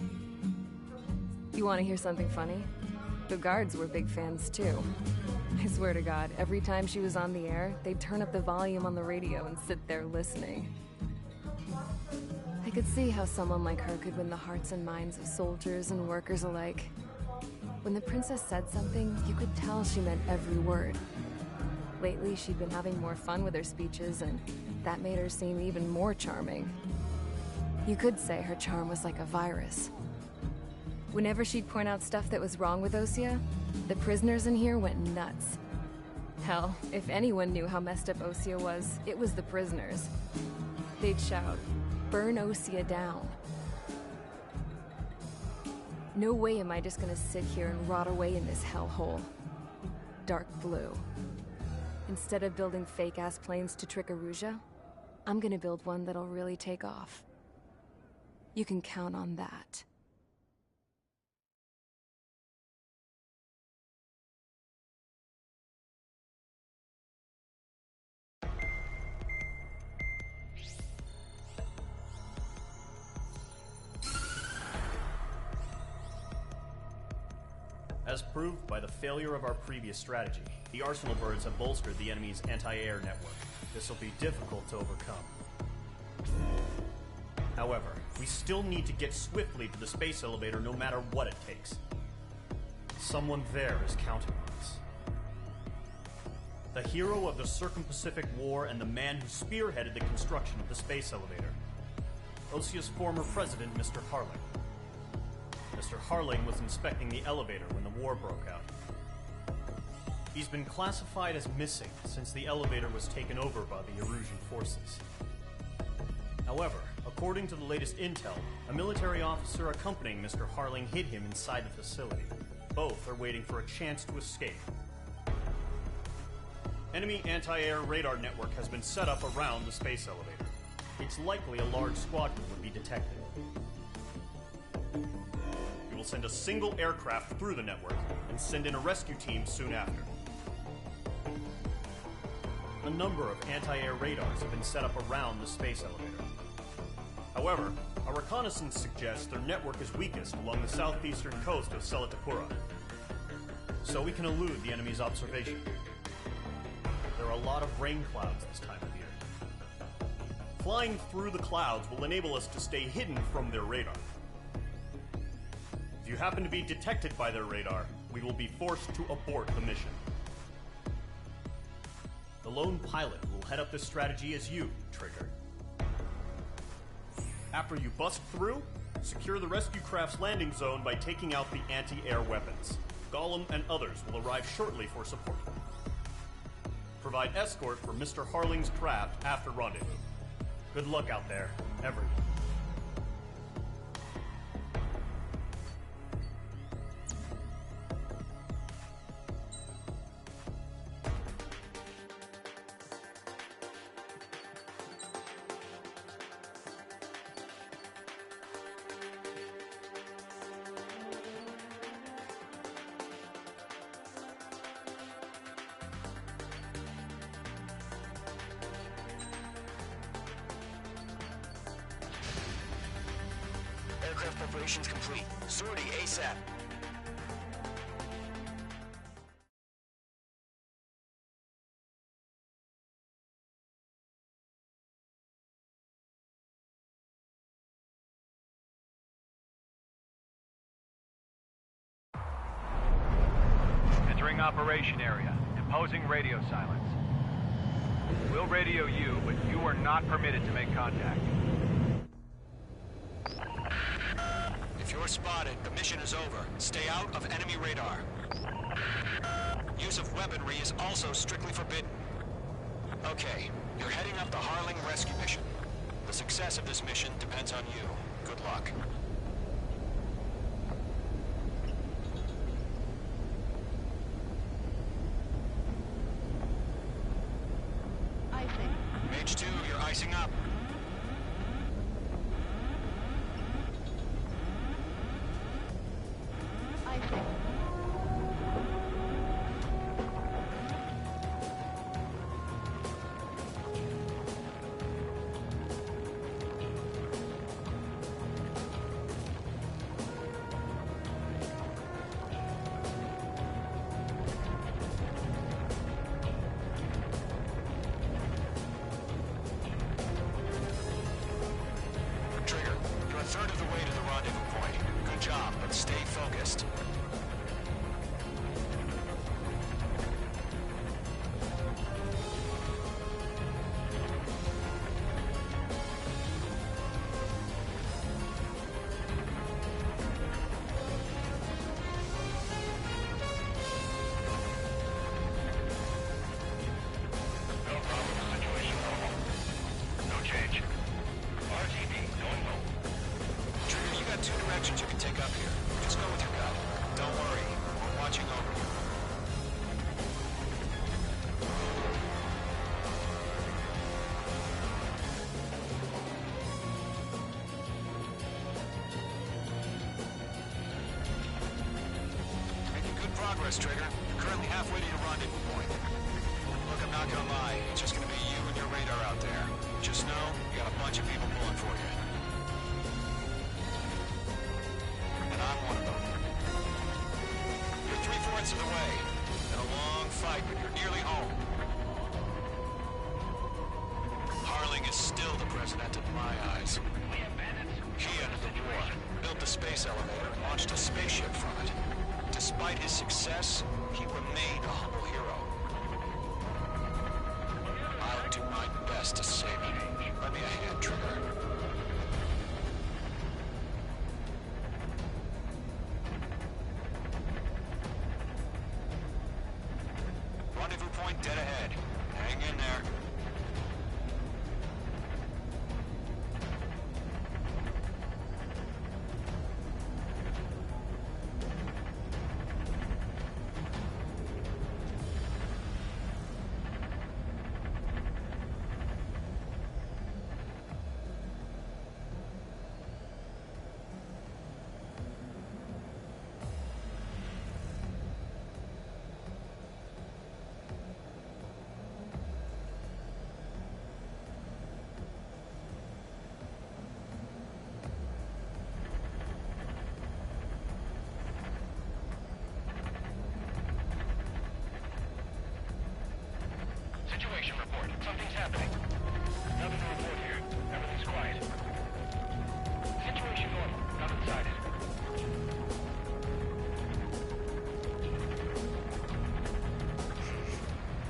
You want to hear something funny? The guards were big fans too. I swear to God, every time she was on the air, they'd turn up the volume on the radio and sit there listening. I could see how someone like her could win the hearts and minds of soldiers and workers alike. When the princess said something, you could tell she meant every word. Lately, she'd been having more fun with her speeches, and that made her seem even more charming. You could say her charm was like a virus. Whenever she'd point out stuff that was wrong with Osia, the prisoners in here went nuts. Hell, if anyone knew how messed up Osia was, it was the prisoners. They'd shout, "Burn Osia down." No way am I just gonna sit here and rot away in this hellhole. Dark blue. Instead of building fake-ass planes to trick Erusia, I'm gonna build one that'll really take off. You can count on that. As proved by the failure of our previous strategy, the Arsenal birds have bolstered the enemy's anti-air network. This will be difficult to overcome. However, we still need to get swiftly to the space elevator no matter what it takes. Someone there is counting on us. The hero of the Circum-Pacific War and the man who spearheaded the construction of the space elevator. Osia's former president, Mr. Harling. Mr. Harling was inspecting the elevator when the war broke out. He's been classified as missing since the elevator was taken over by the Erusian forces. However, according to the latest intel, a military officer accompanying Mr. Harling hid him inside the facility. Both are waiting for a chance to escape. Enemy anti-air radar network has been set up around the space elevator. It's likely a large squadron would be detected. We will send a single aircraft through the network and send in a rescue team soon after. A number of anti-air radars have been set up around the space elevator. However, our reconnaissance suggests their network is weakest along the southeastern coast of Selatakura, so we can elude the enemy's observation. There are a lot of rain clouds this time of year. Flying through the clouds will enable us to stay hidden from their radar. If you happen to be detected by their radar, we will be forced to abort the mission. The lone pilot will head up this strategy as you, Trigger. After you bust through, secure the rescue craft's landing zone by taking out the anti-air weapons. Gollum and others will arrive shortly for support. Provide escort for Mr. Harling's craft after rendezvous. Good luck out there, everyone. Aircraft preparations complete. Sortie ASAP. Entering operation area. Imposing radio silence. We'll radio you, but you are not permitted to make contact. If you're spotted, the mission is over. Stay out of enemy radar. Use of weaponry is also strictly forbidden. Okay, you're heading up the Harling rescue mission. The success of this mission depends on you. Good luck. Icing. Mage 2, you're icing up. Icing. Trigger, you're a third of the way to the rendezvous point. Good job, but stay focused. No problem. Situation normal. No change. RTB, going home. Trigger, you got two directions you can take up here. Just go with your gut. Don't worry, we're watching over you. Making good progress, Trigger. You're currently halfway to your rendezvous point. Look, I'm not gonna lie. It's just gonna be you and your radar out there. Just know, you got a bunch of people pulling for you. And I'm one of them. You're 3/4 of the way. Been a long fight, but you're nearly home. Harling is still the president in my eyes. We abandoned war, built the space elevator and launched a spaceship from it. Despite his success, he remained a humble hero. I'll do my best to save him. Lend me a hand, Trigger. Rendezvous point dead ahead. Hang in there. Situation report. Something's happening. Nothing to report here. Everything's quiet. Situation normal. Nothing sighted.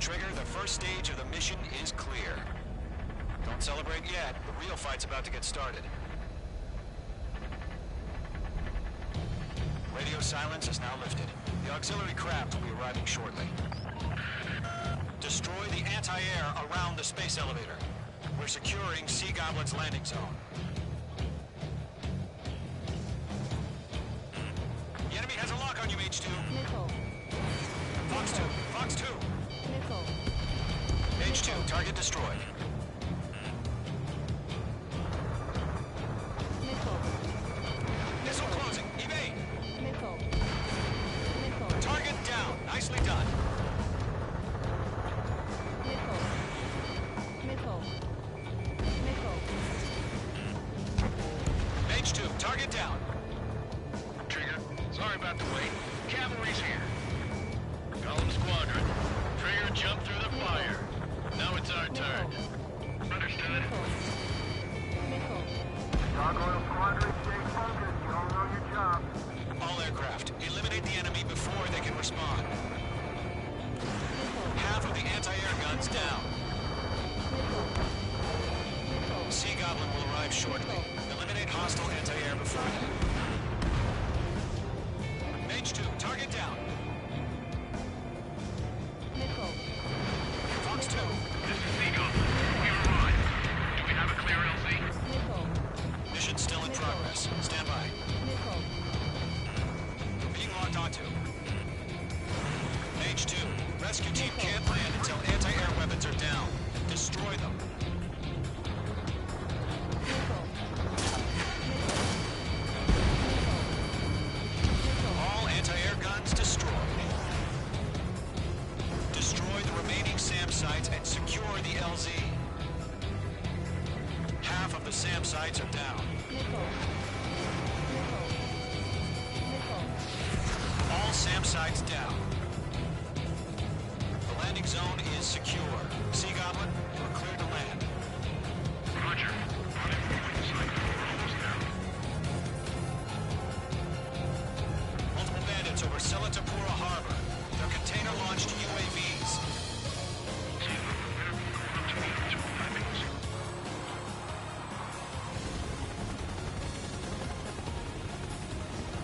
Trigger, the first stage of the mission is clear. Don't celebrate yet. The real fight's about to get started. Radio silence is now lifted. The auxiliary craft will be arriving shortly. Destroy the anti-air around the space elevator. We're securing Sea Goblin's landing zone. The enemy has a lock on you, H2. Nickel. Fox 2. Fox 2. Nickel. H2, target destroyed. Nickel. Missile closing. Evade. Nickel. Nickel. Target down. Nicely done. Nickel. Nickel. Nickel. H2, target down. Trigger, sorry about the wait. Cavalry's here. Golem Squadron. Trigger jumped through the fire. Now it's our turn. Understood. Nickel. Gargoyle Squadron, stay focused. You all know your job. All aircraft, eliminate the enemy before they can respond. Half of the anti-air guns down. Sea Goblin will arrive shortly. Eliminate hostile anti-air beforehand. H2, target down. Nickel. Fox 2. This is Sea Goblin. We arrived. Do we have a clear LZ? Nickel. Mission still in progress. Stand by. Nickel. Being locked onto. H2, rescue team can't land until anti-air weapons are down. Destroy them. All anti-air guns destroyed. Destroy the remaining SAM sites and secure the LZ. Half of the SAM sites are down. All SAM sites down. The landing zone is secure. Sea Goblin, you're clear to land. Roger. Almost there. Multiple bandits over Selatapura Harbor. They're container-launched UAVs.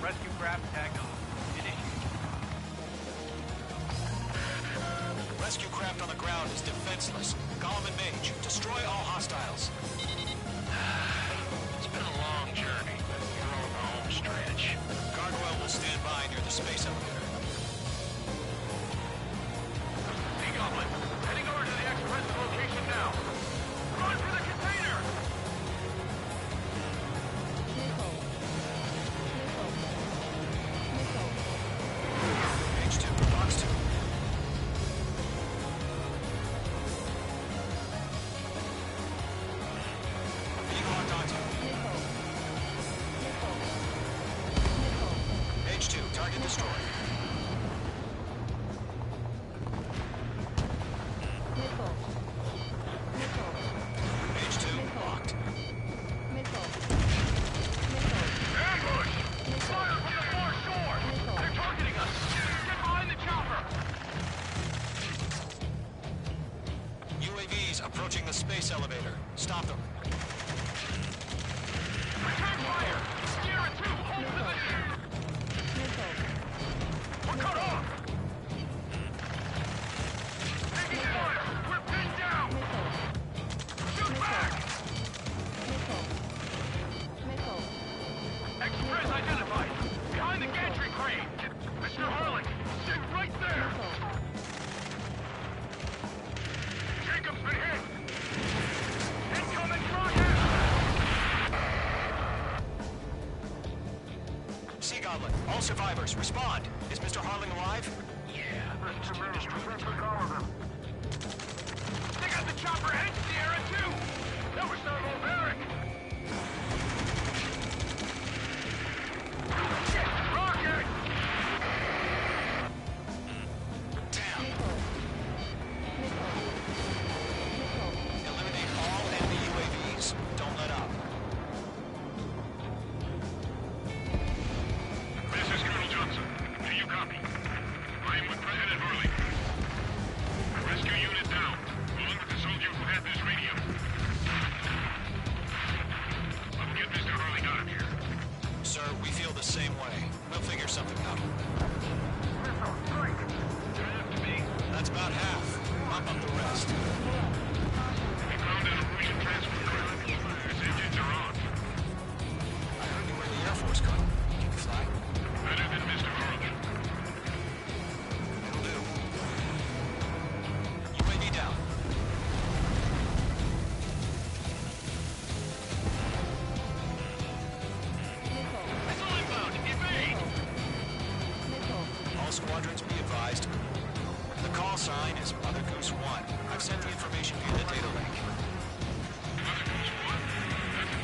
Rescue craft tagged on. Rescue craft on the ground is defenseless. Golem and Mage, destroy all hostiles. It's been a long journey, but you're on the home stretch. Gargoyle will stand by near the space elevator. Sea Goblin, heading over to the express location now. Run for the container! Nickel. Nickel. Nickel. H2, Fox 2. Being locked onto. Nickel. Nickel. Nickel. H2, target destroyed. Nickel. Nickel. H2, locked. Nickel. Nickel. space elevator. Stop them. Return fire! Sierra 2, hold position! We're cut off! Taking fire! We're pinned down! Shoot back! Express identified! Behind the gantry crane! Mr. Harling, stay right there! Jacob's been hit! Incoming rocket! Sea Goblin, all survivors, respond. Is Mr. Harling alive? Yeah, Mr. Mills, we took all of them. They got the chopper and Sierra too! That was their little barrack! Shit! Rocket! Damn! Eliminate all enemy UAVs. Don't let up. This is Colonel Johnson. Do you copy? I am with President Harling. Rescue unit down, along with the soldier who had this radio. I will get Mr. Harling out of here. Sir, we feel the same way. We'll figure something out. That's about half. Bump up the rest. We found an Erusian transport craft. Its engines are on. I heard you were in the Air Force, Colonel. Can you fly? Better than Mr. Harling. It'll do. UAV down. Missile inbound! Evade! All squadrons be advised. The call sign is Mother Goose 1. I've sent the information via the data link.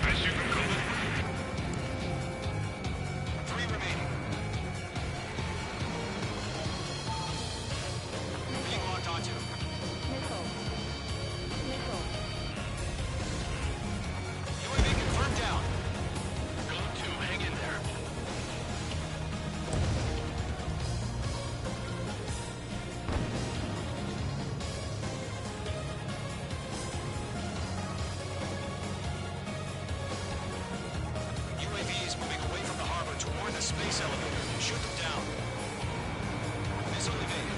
Best you can call it. 3 remaining. Being locked onto. UAV confirmed down. Go to, hang in there. UAV is moving away from the harbor toward the space elevator. Shoot them down. Missile evaded.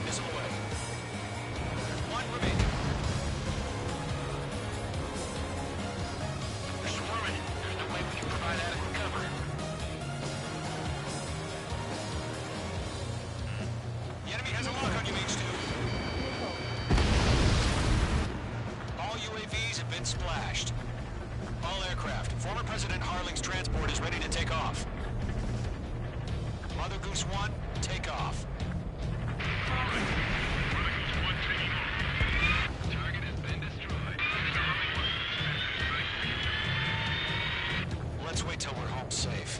Missile away. 1 remaining. They're swarming. There's no way we can provide adequate cover. The enemy has a lock on you, H2. All UAVs have been splashed. All aircraft. Former President Harling's transport is ready to take off. Mother Goose 1, take off. Target has been destroyed. Let's wait till we're home safe.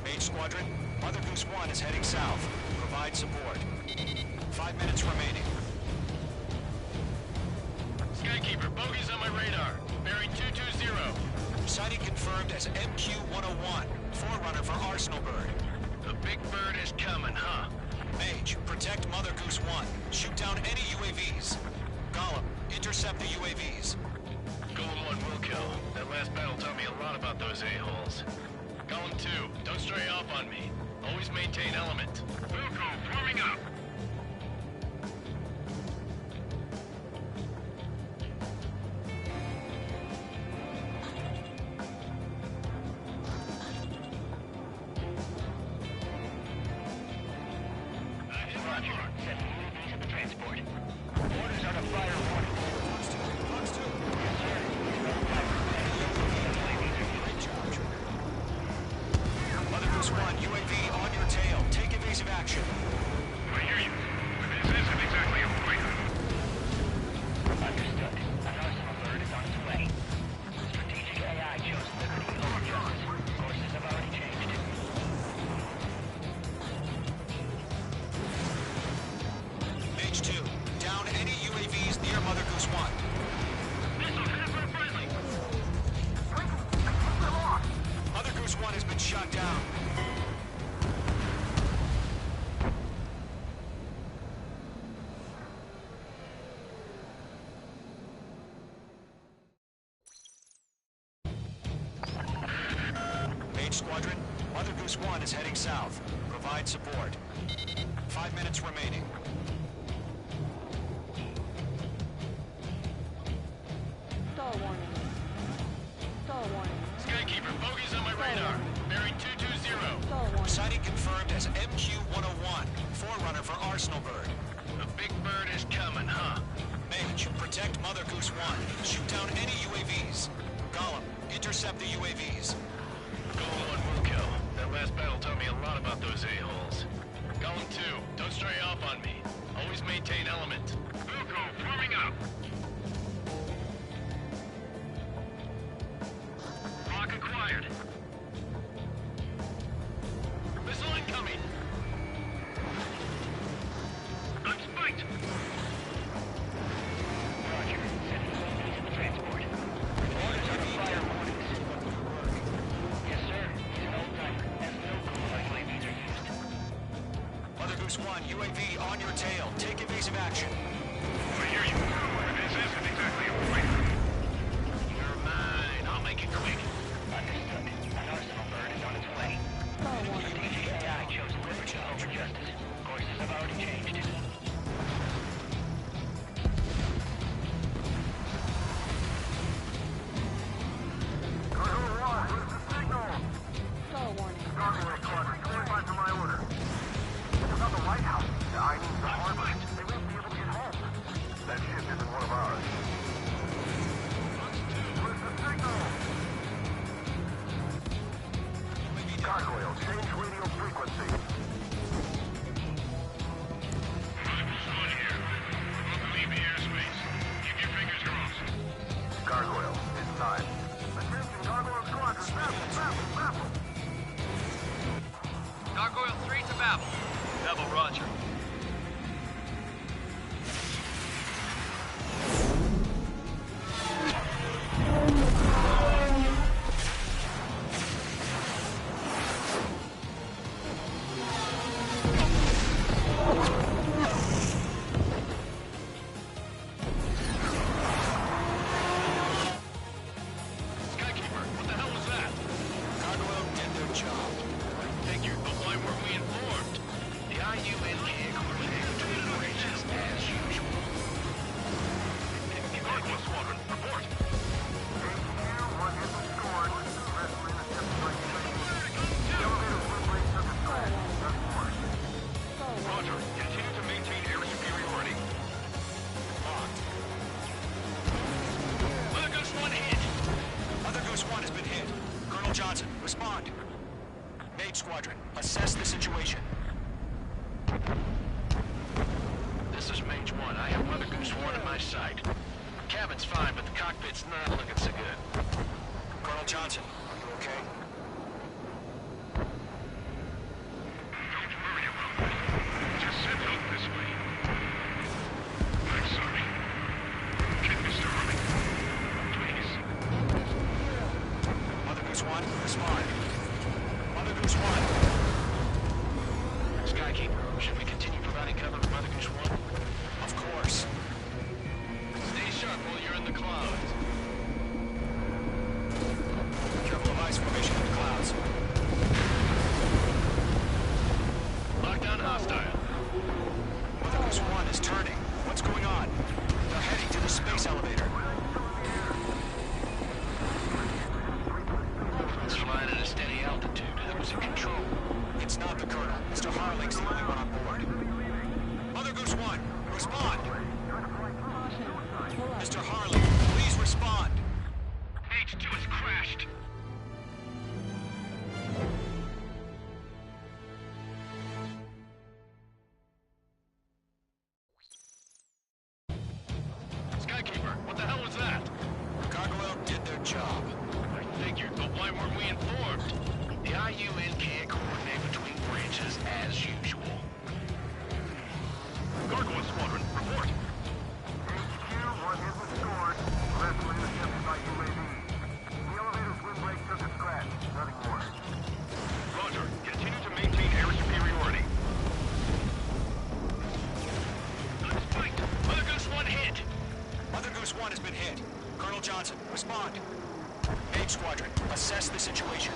Mage Squadron, Mother Goose 1 is heading south. Provide support. 5 minutes remaining. Skykeeper, bogeys on my radar. Bearing 220. Sighting confirmed as MQ-101, forerunner for Arsenal Bird. The big bird is coming, huh? Mage, protect Mother Goose 1. Shoot down any UAVs. Gollum, intercept the UAVs. Golem 1 will kill. That last battle taught me a lot about those a-holes. Golem 2, don't stray off on me. Always maintain element. Wilco, forming up. Roger. Set the UAVs at the transport. Orders are to fire warning. Fox 2. Yes, sir. Great job, Trooper. Mother Goose 1, UAV on your tail. Take evasive action. is heading south. Provide support. 5 minutes remaining. Stall warning. Stall warning. Skykeeper, bogey's on my radar. Bearing 220. Stall warning. Sighting confirmed as MQ-101, forerunner for Arsenal Bird. The big bird is coming, huh? Mage, protect Mother Goose 1. Shoot down any UAVs. Gollum, intercept the UAVs. Golem 1 will kill. That last battle taught me a lot about those a-holes. Golem 2, don't stray off on me. Always maintain element. Vuko, forming up. Lock acquired. Missile incoming. I'm spiked. Roger. Sending zombies in the transport. Orders are to fire warnings. Yes, sir. He's an old-timer. Has no clue how UAVs are used. Mother Goose 1, UAV on your tail. Take evasive action. I hear you. This isn't exactly a fight. You're mine. I'll make it quick. Understood. An Arsenal Bird is on its way. Stall warning. DJI chose liberty over justice. Courses have already changed. Stall warning. Convoy squadron, 25 to my order. Think about the White House. I need the harbor. They won't be able to get home. That ship isn't one of ours. Where's the signal? Gargoyle, change radio frequency. Gargoyle, it's time. Attention, Gargoyle squadron, Babel. Gargoyle 3 to Babel. Babel, roger. Skykeeper, what the hell was that? Gargoyle did their job. Figured, but why weren't we informed? The IUNK coordinated between branches as usual. Gargoyle Squadron, report. One hit was scored. Rest were intercepted by UAV. The elevator's wind brake took a crash. Nothing more. Stall warning. Roger, continue to maintain air superiority. Locked. Mother Goose 1 hit. Mother Goose 1 has been hit. Colonel Johnson, respond. Mage Squadron, assess the situation. This is Mage 1. I have Mother Goose 1 in my sight. Cabin's fine, but the cockpit's not looking so good. Colonel Johnson, are you okay? Don't worry about that. Just send help this way. I'm sorry. Get Mr. Harley. Please. Mother Goose 1, respond. Mother Goose 1. Skykeeper, should we continue providing cover for Mother Goose 1? Of course. Stay sharp while you're in the clouds. Careful of ice formation in the clouds. Lockdown hostile. Mother Goose 1 is turning. What's going on? They're heading to the space elevator. It's flying at a steady altitude. Who's in control? It's not the Colonel. Mr. Harling's the only one on board. Mother Goose 1, respond. Mr. Harling, please respond. H2 has crashed. Skykeeper, what the hell was that? Gargoyle did their job. I figured, but why weren't we informed? The IUN can't coordinate between branches as usual. Gargoyle Squadron, report. HQ, one hit was scored. Rest were intercepted by UAV. The elevator's wind brake took a scratch. Nothing more. Roger, continue to maintain air superiority. I'm spiked. Mother Goose 1 hit. Mother Goose 1 has been hit. Colonel Johnson, respond. Mage Squadron, assess the situation.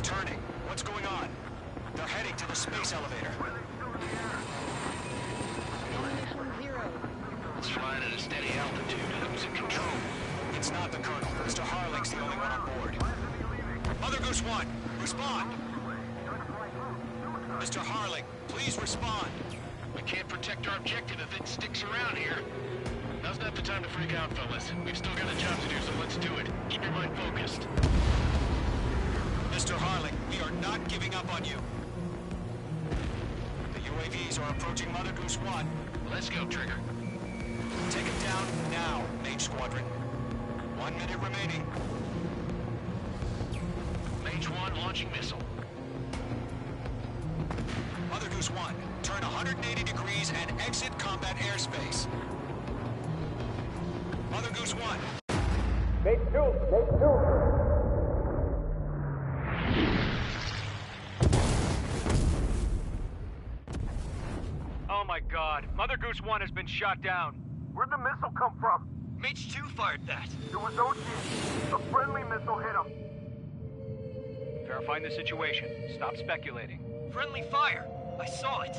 It's turning. What's going on? They're heading to the space elevator. Mission 0. It's flying at a steady altitude. Who's in control? It's not the Colonel. Mr. Harling's the only one on board. Mother Goose 1, respond! Mr. Harling, please respond. We can't protect our objective if it sticks around here. Now's not the time to freak out, fellas. We've still got a job to do, so let's do it. Keep your mind focused. Mr. Harling, we are not giving up on you. The UAVs are approaching Mother Goose 1. Let's go, Trigger. Take it down now, Mage Squadron. 1 minute remaining. Mage 1 launching missile. Mother Goose 1, turn 180 degrees and exit combat airspace. Mother Goose 1. Mage 2! Mage 2! Oh my god. Mother Goose 1 has been shot down. Where'd the missile come from? Mage 2 fired that. It was Ocean. A friendly missile hit him. Verifying the situation. Stop speculating. Friendly fire. I saw it.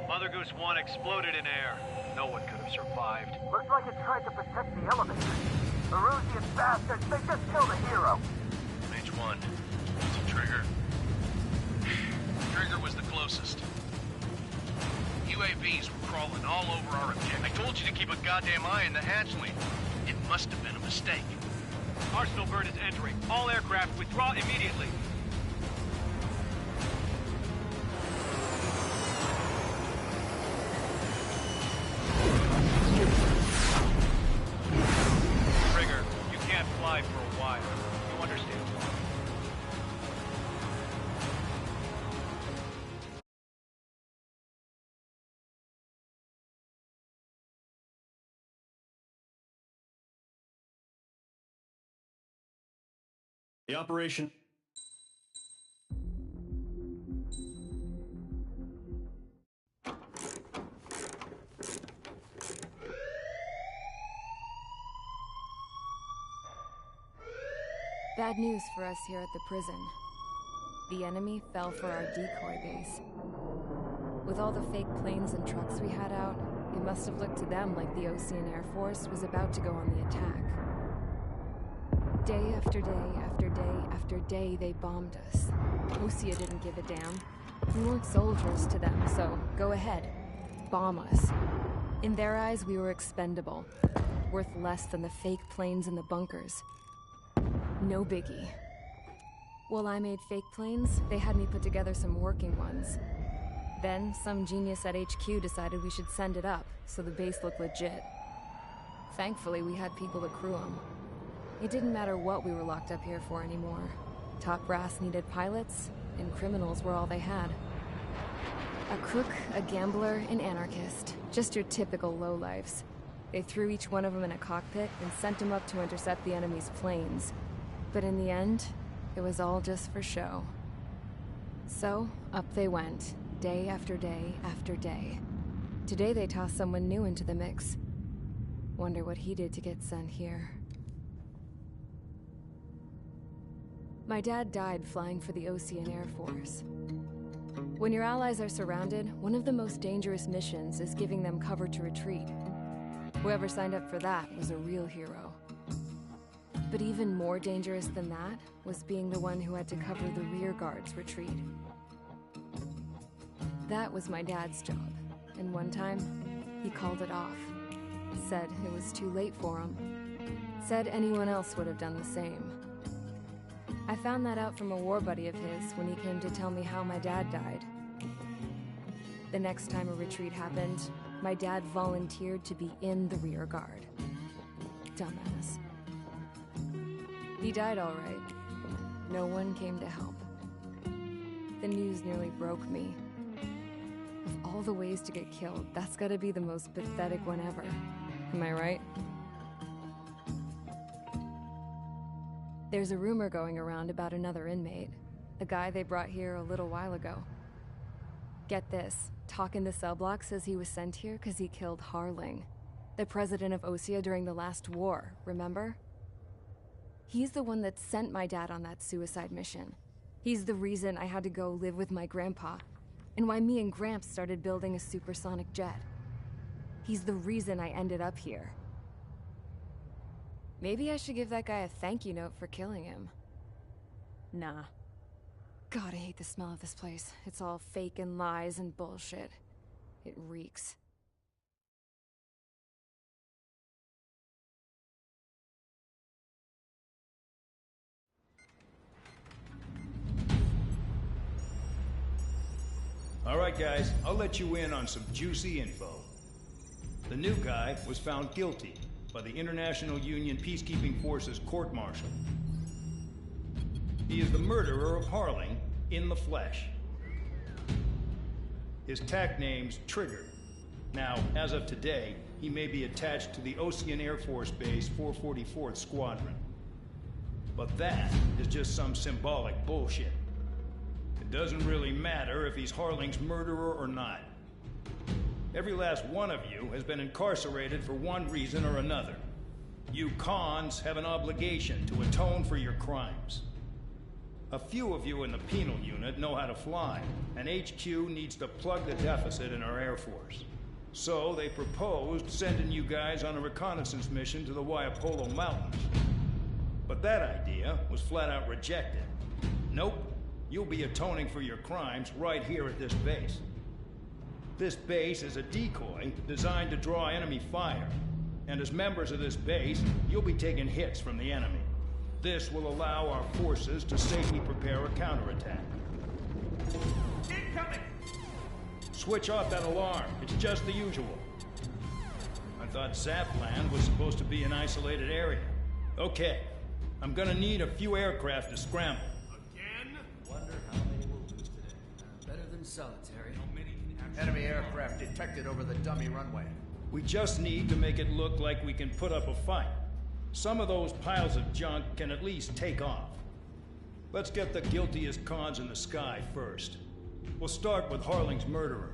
Mother Goose 1 exploded in air. No one could have survived. Looks like it tried to protect the elevator. Erusian bastards, they just killed a hero. Mage 1. Is it Trigger? Trigger was the closest. UAVs were crawling all over our objective. I told you to keep a goddamn eye in the hatchling. It must have been a mistake. Arsenal Bird is entering. All aircraft withdraw immediately. Trigger, you can't fly for a while. You understand why. The operation... Bad news for us here at the prison. The enemy fell for our decoy base. With all the fake planes and trucks we had out, it must have looked to them like the Ocean Air Force was about to go on the attack. Day after day after day after day, they bombed us. Osea didn't give a damn. We weren't soldiers to them, so go ahead. Bomb us. In their eyes, we were expendable. Worth less than the fake planes in the bunkers. No biggie. While I made fake planes, they had me put together some working ones. Then, some genius at HQ decided we should send it up, so the base looked legit. Thankfully, we had people to crew them. It didn't matter what we were locked up here for anymore. Top brass needed pilots, and criminals were all they had. A crook, a gambler, an anarchist. Just your typical lowlifes. They threw each one of them in a cockpit and sent them up to intercept the enemy's planes. But in the end, it was all just for show. So, up they went, day after day after day. Today they tossed someone new into the mix. Wonder what he did to get sent here. My dad died flying for the Ocean Air Force. When your allies are surrounded, one of the most dangerous missions is giving them cover to retreat. Whoever signed up for that was a real hero. But even more dangerous than that was being the one who had to cover the rear guard's retreat. That was my dad's job, and one time, he called it off. Said it was too late for him. Said anyone else would have done the same. I found that out from a war buddy of his when he came to tell me how my dad died. The next time a retreat happened, my dad volunteered to be in the rear guard. Dumbass. He died all right. No one came to help. The news nearly broke me. Of all the ways to get killed, that's gotta be the most pathetic one ever. Am I right? There's a rumor going around about another inmate. A guy they brought here a little while ago. Get this, Talk in the cell block says he was sent here because he killed Harling, the president of Osea during the last war, remember? He's the one that sent my dad on that suicide mission. He's the reason I had to go live with my grandpa, and why me and Gramps started building a supersonic jet. He's the reason I ended up here. Maybe I should give that guy a thank you note for killing him. Nah. God, I hate the smell of this place. It's all fake and lies and bullshit. It reeks. All right, guys, I'll let you in on some juicy info. The new guy was found guilty by the International Union Peacekeeping Forces court-martial. He is the murderer of Harling in the flesh. His tag name's Trigger. Now, as of today, he may be attached to the Ocean Air Force Base 444th Squadron. But that is just some symbolic bullshit. It doesn't really matter if he's Harling's murderer or not. Every last one of you has been incarcerated for one reason or another. You cons have an obligation to atone for your crimes. A few of you in the penal unit know how to fly, and HQ needs to plug the deficit in our Air Force. So they proposed sending you guys on a reconnaissance mission to the Waiapolo Mountains. But that idea was flat out rejected. Nope, you'll be atoning for your crimes right here at this base. This base is a decoy designed to draw enemy fire, and as members of this base, you'll be taking hits from the enemy. This will allow our forces to safely prepare a counterattack. Incoming! Switch off that alarm. It's just the usual. I thought Zapland was supposed to be an isolated area. Okay, I'm gonna need a few aircraft to scramble. Again? Wonder how many will lose today. Better than solitary. How many enemy aircraft detected over the dummy runway? We just need to make it look like we can put up a fight. Some of those piles of junk can at least take off. Let's get the guiltiest cons in the sky first. We'll start with Harling's murderer.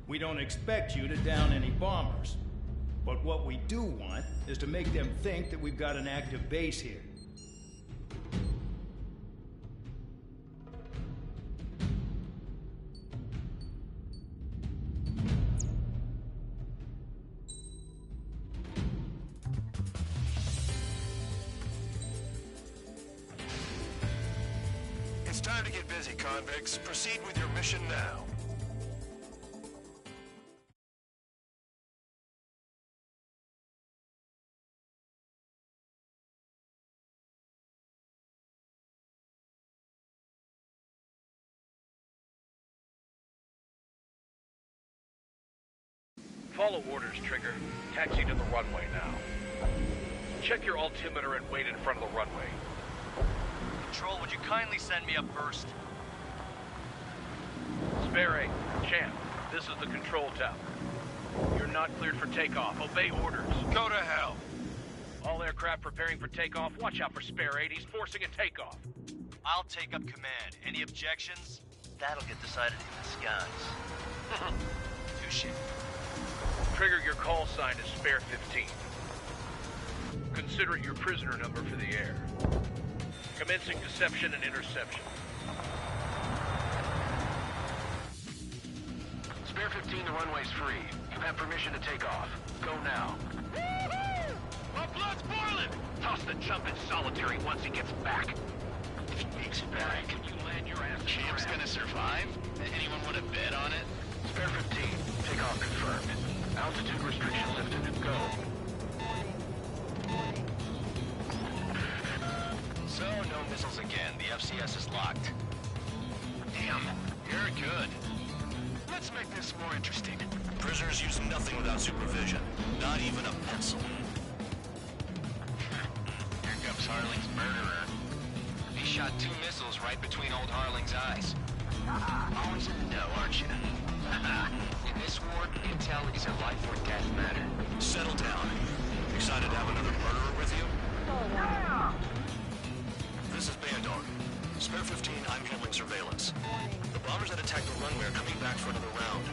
We don't expect you to down any bombers, but what we do want is to make them think that we've got an active base here. It's time to get busy, convicts. Proceed with your mission now. Follow orders, Trigger. Taxi to the runway now. Check your altimeter and wait in front of the runway. Control, would you kindly send me up first? Spare 8, Champ, this is the control tower. You're not cleared for takeoff. Obey orders. Go to hell. All aircraft preparing for takeoff. Watch out for Spare 8. He's forcing a takeoff. I'll take up command. Any objections? That'll get decided in the skies. Touche. Trigger, your call sign is Spare 15. Consider it your prisoner number for the air. Commencing deception and interception. Spare 15, the runway's free. You have permission to take off. Go now. Woohoo! My blood's boiling! Toss the chump in solitary once he gets back. If he makes it back, Can you land your ass? Champ's gonna survive? Anyone want to bet on it? Spare 15, takeoff confirmed. Altitude restriction lifted. Go. So, no missiles again. The FCS is locked. Damn, you're good. Let's make this more interesting. Prisoners use nothing without supervision. Not even a pencil. Here comes Harling's murderer. He shot 2 missiles right between old Harling's eyes. Always in the know, aren't you? In this war, intel is a life or death matter. Settle down. Excited to have another murderer with you? Yeah! This is Bandor. Spare 15, I'm handling surveillance. The bombers that attacked the runway are coming back for another round.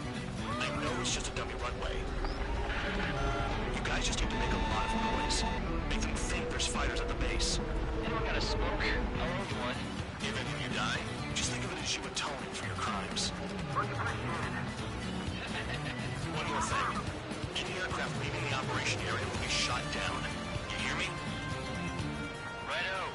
I know it's just a dummy runway. You guys just need to make a lot of noise. Make them think there's fighters at the base. Anyone got a smoke? I'll hold one. Even die, just think of it as you atoning for your crimes. Much appreciated. One more thing. Any aircraft leaving the operation area will be shot down. You hear me? Righto.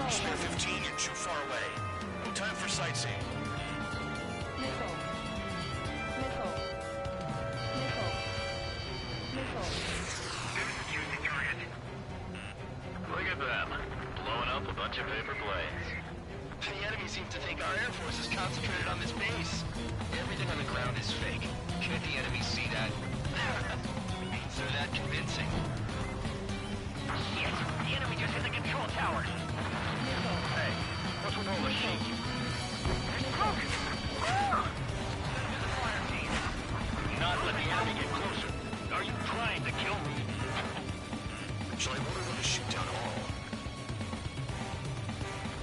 Spare 15, you're too far away. No time for sightseeing. Missile. Missile. Missile. Missile. Look at them. Blowing up a bunch of paper planes. The enemy seems to think our Air Force is concentrated on this base. Everything on the ground is fake. Can't the enemy see that? Means they're that convincing. Shit! The enemy just hit the control tower. Hey, what's with all the shaking? It's broken! Fire team. Not let the enemy get closer. Are you trying to kill me? Shall I order them to shoot down all?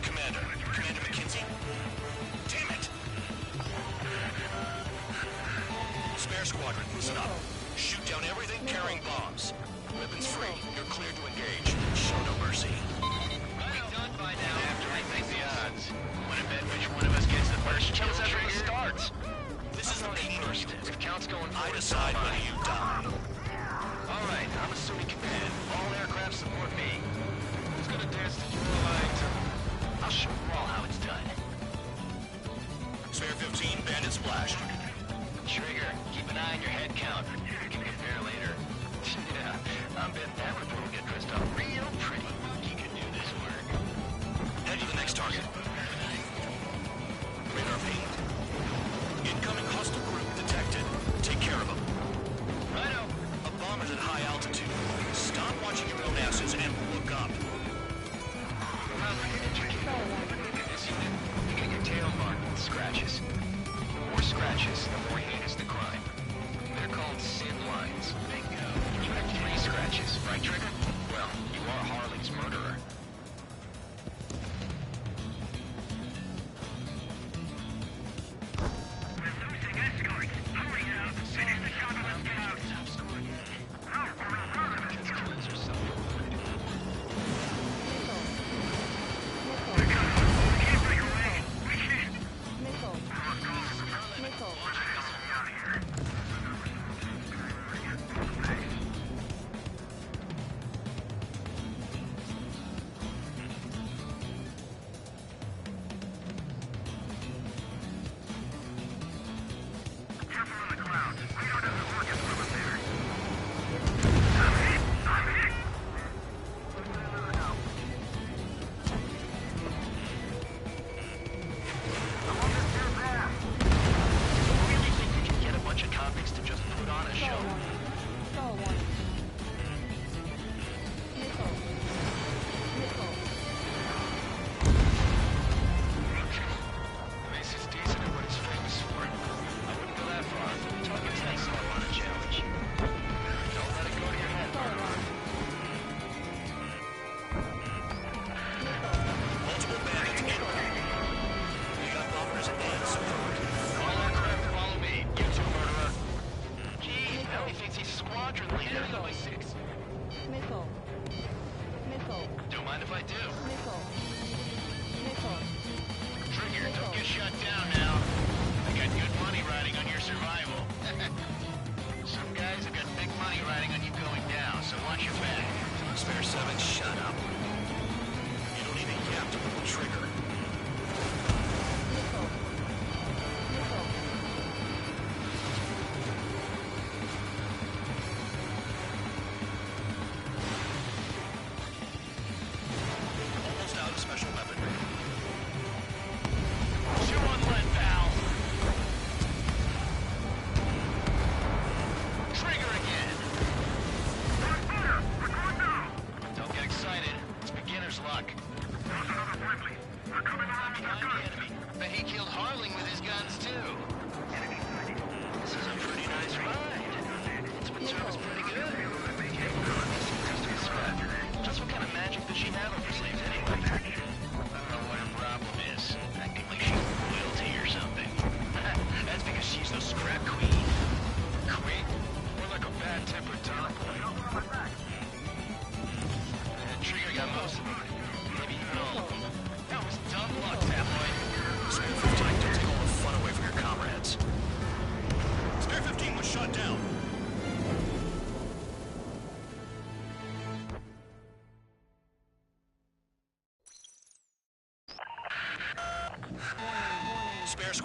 Commander McKenzie? Damn it! Spare squadron, listen up. Shoot down everything carrying bombs. Weapons free. You're cleared to engage. Show no mercy. Done by now. After I think the odds. Want to bet which one of us gets the first kill trigger? Starts. This is the main First, if count's going I forward, decide whether you die. all right, I'm assuming command. All aircraft support me. Who's gonna dance to your lines? I'll show you all how it's done. Spare 15, bandit splash. Trigger, keep an eye on your head count. You can compare later. Yeah, I'm betting that report will get dressed up real pretty. You can do this work. Head to the next target. Radar pinged. Incoming hostile group detected. Take care of them. Righto. A bomber's at high altitude. Stop watching your own asses and look up. This unit, you get your tail marked with scratches. The more scratches, the more heinous the crime. They're called sin lines. Bingo. You have 3 scratches, right, Trigger? Well, you are Harley's murderer.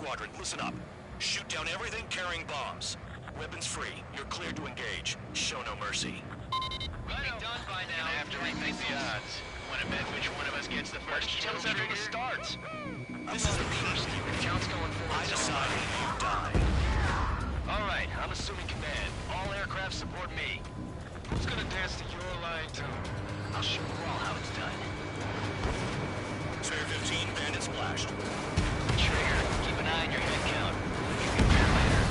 Squadron, listen up. Shoot down everything carrying bombs. Weapons free. You're cleared to engage. Show no mercy. Right done by now. Gonna have to rethink the odds. Want to bet which one of us gets the first kill after the starts? This is a peace. If Count's going forward, I decide you die. All right, I'm assuming command. All aircraft support me. Who's gonna dance to your line, too? I'll show you all how it's done. Spare 15, bandit splashed. Trigger, keep an eye on your head count. You can hear later.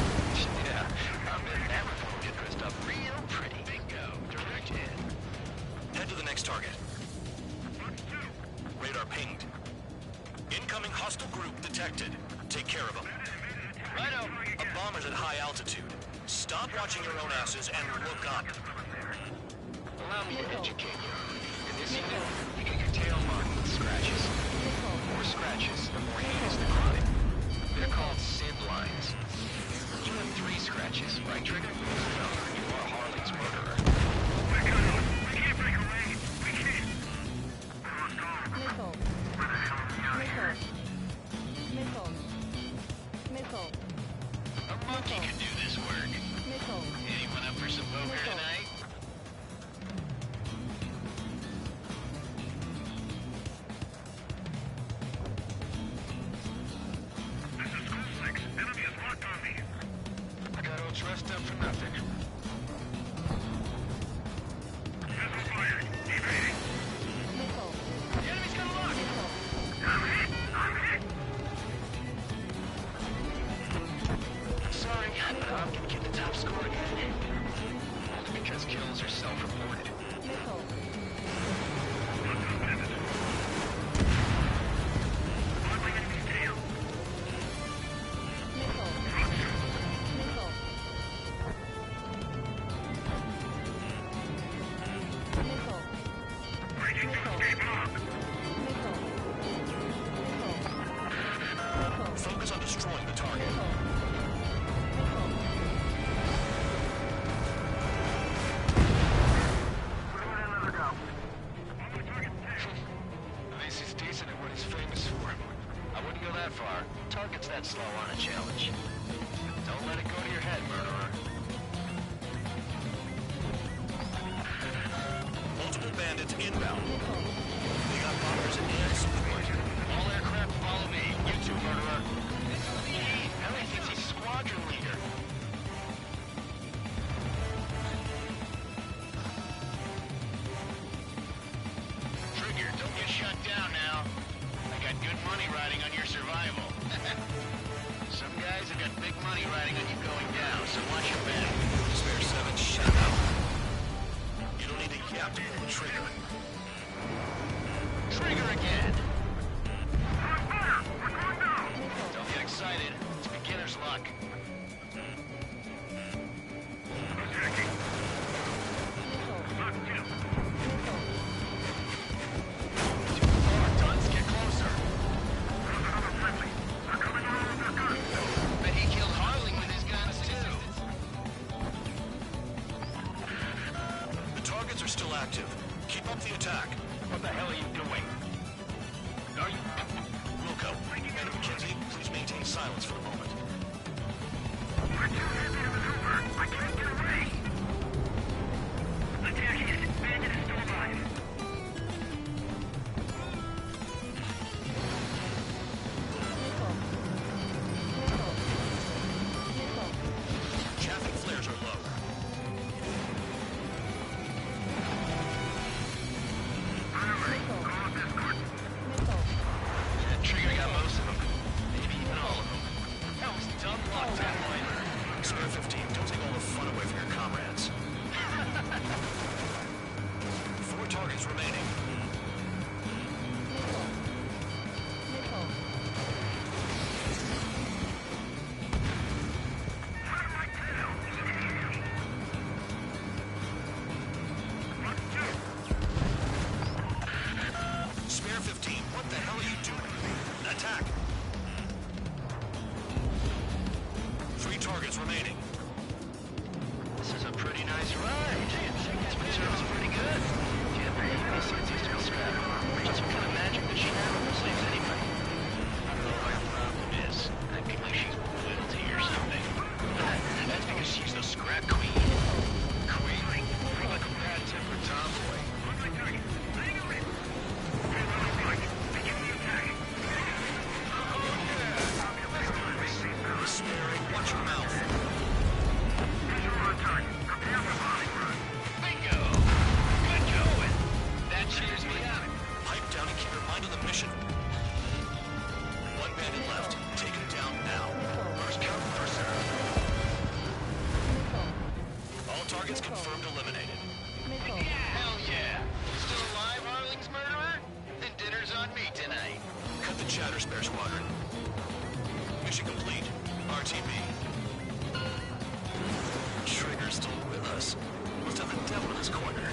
Yeah, I bet that one will get dressed up real pretty. Bingo, direct hit. Head to the next target. Radar pinged. Incoming hostile group detected. Take care of them. Righto. A bomber's at high altitude. Stop watching your own asses and look up. Allow me to educate you. In this unit, you get your tail marked with scratches. The more scratches, the more heinous the crime. They're called SID lines. You have 3 scratches, right, Trigger? Well, you are Harley's murderer. We can't break away. We can't. Missile. Missile. A monkey could do this work. Missile. Anyone up for some poker tonight? This is School 6. Enemy is locked on me. I got all dressed up for nothing. Missile fired. Evading. Missile. The enemy's got a lock! I'm hit. Sorry, but I'm gonna get the top score again. Only because kills are self-reported. Missile. Modeling enemy's tail. Missile. Missile. Missile. Breaking to escape lock. Missile. Missile. Focus on destroying the target. This is decent at what he's famous for. I wouldn't go that far. Target's that slow on a challenge. Don't let it go to your head, murderer. Multiple bandits inbound. They got bombers and support. All aircraft follow me. You too, murderer. Ellie thinks he's squadron leader. Trigger, don't get shut down now. I got good money riding on your survival. Some guys have got big money riding on you going down, so watch your back. Spare 7, shut up. You don't need to yap to pull the trigger. Trigger again! Don't get excited. It's beginner's luck. Dunce, get closer. Bet he killed Harley with his guns, too. The targets are still active. Keep up the attack. What the hell are you doing? Are you... Wilco, and McKenzie, please maintain silence for a moment. We're too heavy to maneuver. I can't get away. Attacking it. Bandit is still alive. Chaff and flares are low. Trigger got most of them. Maybe even all of them. Hell's dumb luck that way. Spare 15, don't take all the fun away from your comrades. 4 targets remaining. Spare 15, what the hell are you doing? Attack! 3 targets remaining. This is a pretty nice ride. This material's pretty good. Can't believe this Good chatter, Spare Squadron. Mission complete. RTB. Trigger's still with us. Must have the devil in his corner.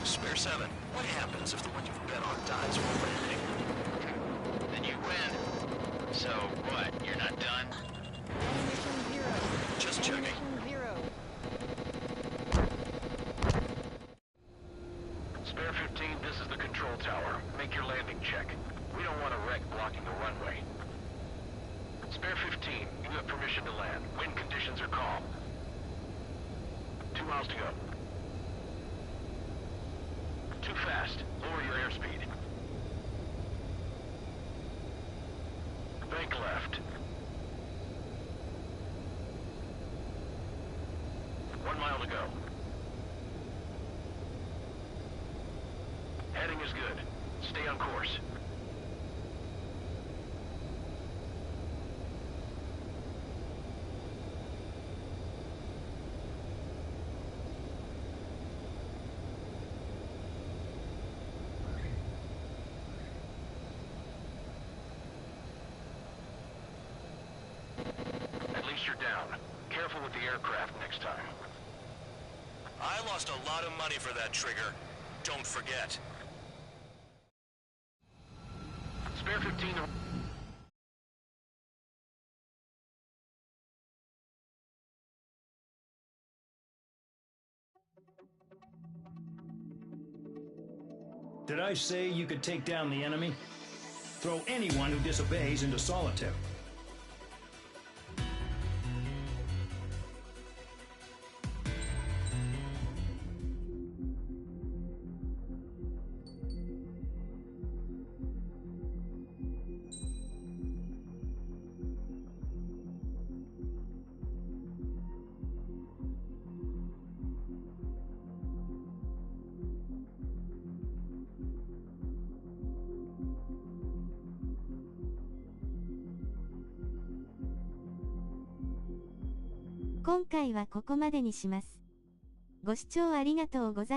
Spare 7, what happens if the one you've bet on dies while landing? Then you win. So what? You're not done? Mission 0. Just checking. Mission 0. Spare 15, this is the control tower. Make your landing check. We don't want a wreck blocking the runway. Spare 15, you have permission to land. Wind conditions are calm. 2 miles to go. Too fast. Lower your airspeed. Bank left. 1 mile to go. Heading is good. Stay on course. At least you're down. Careful with the aircraft next time. I lost a lot of money for that trigger. Don't forget. Spare 15 to... Did I say you could take down the enemy? Throw anyone who disobeys into solitary.今回はここまでにします。ご視聴ありがとうございました。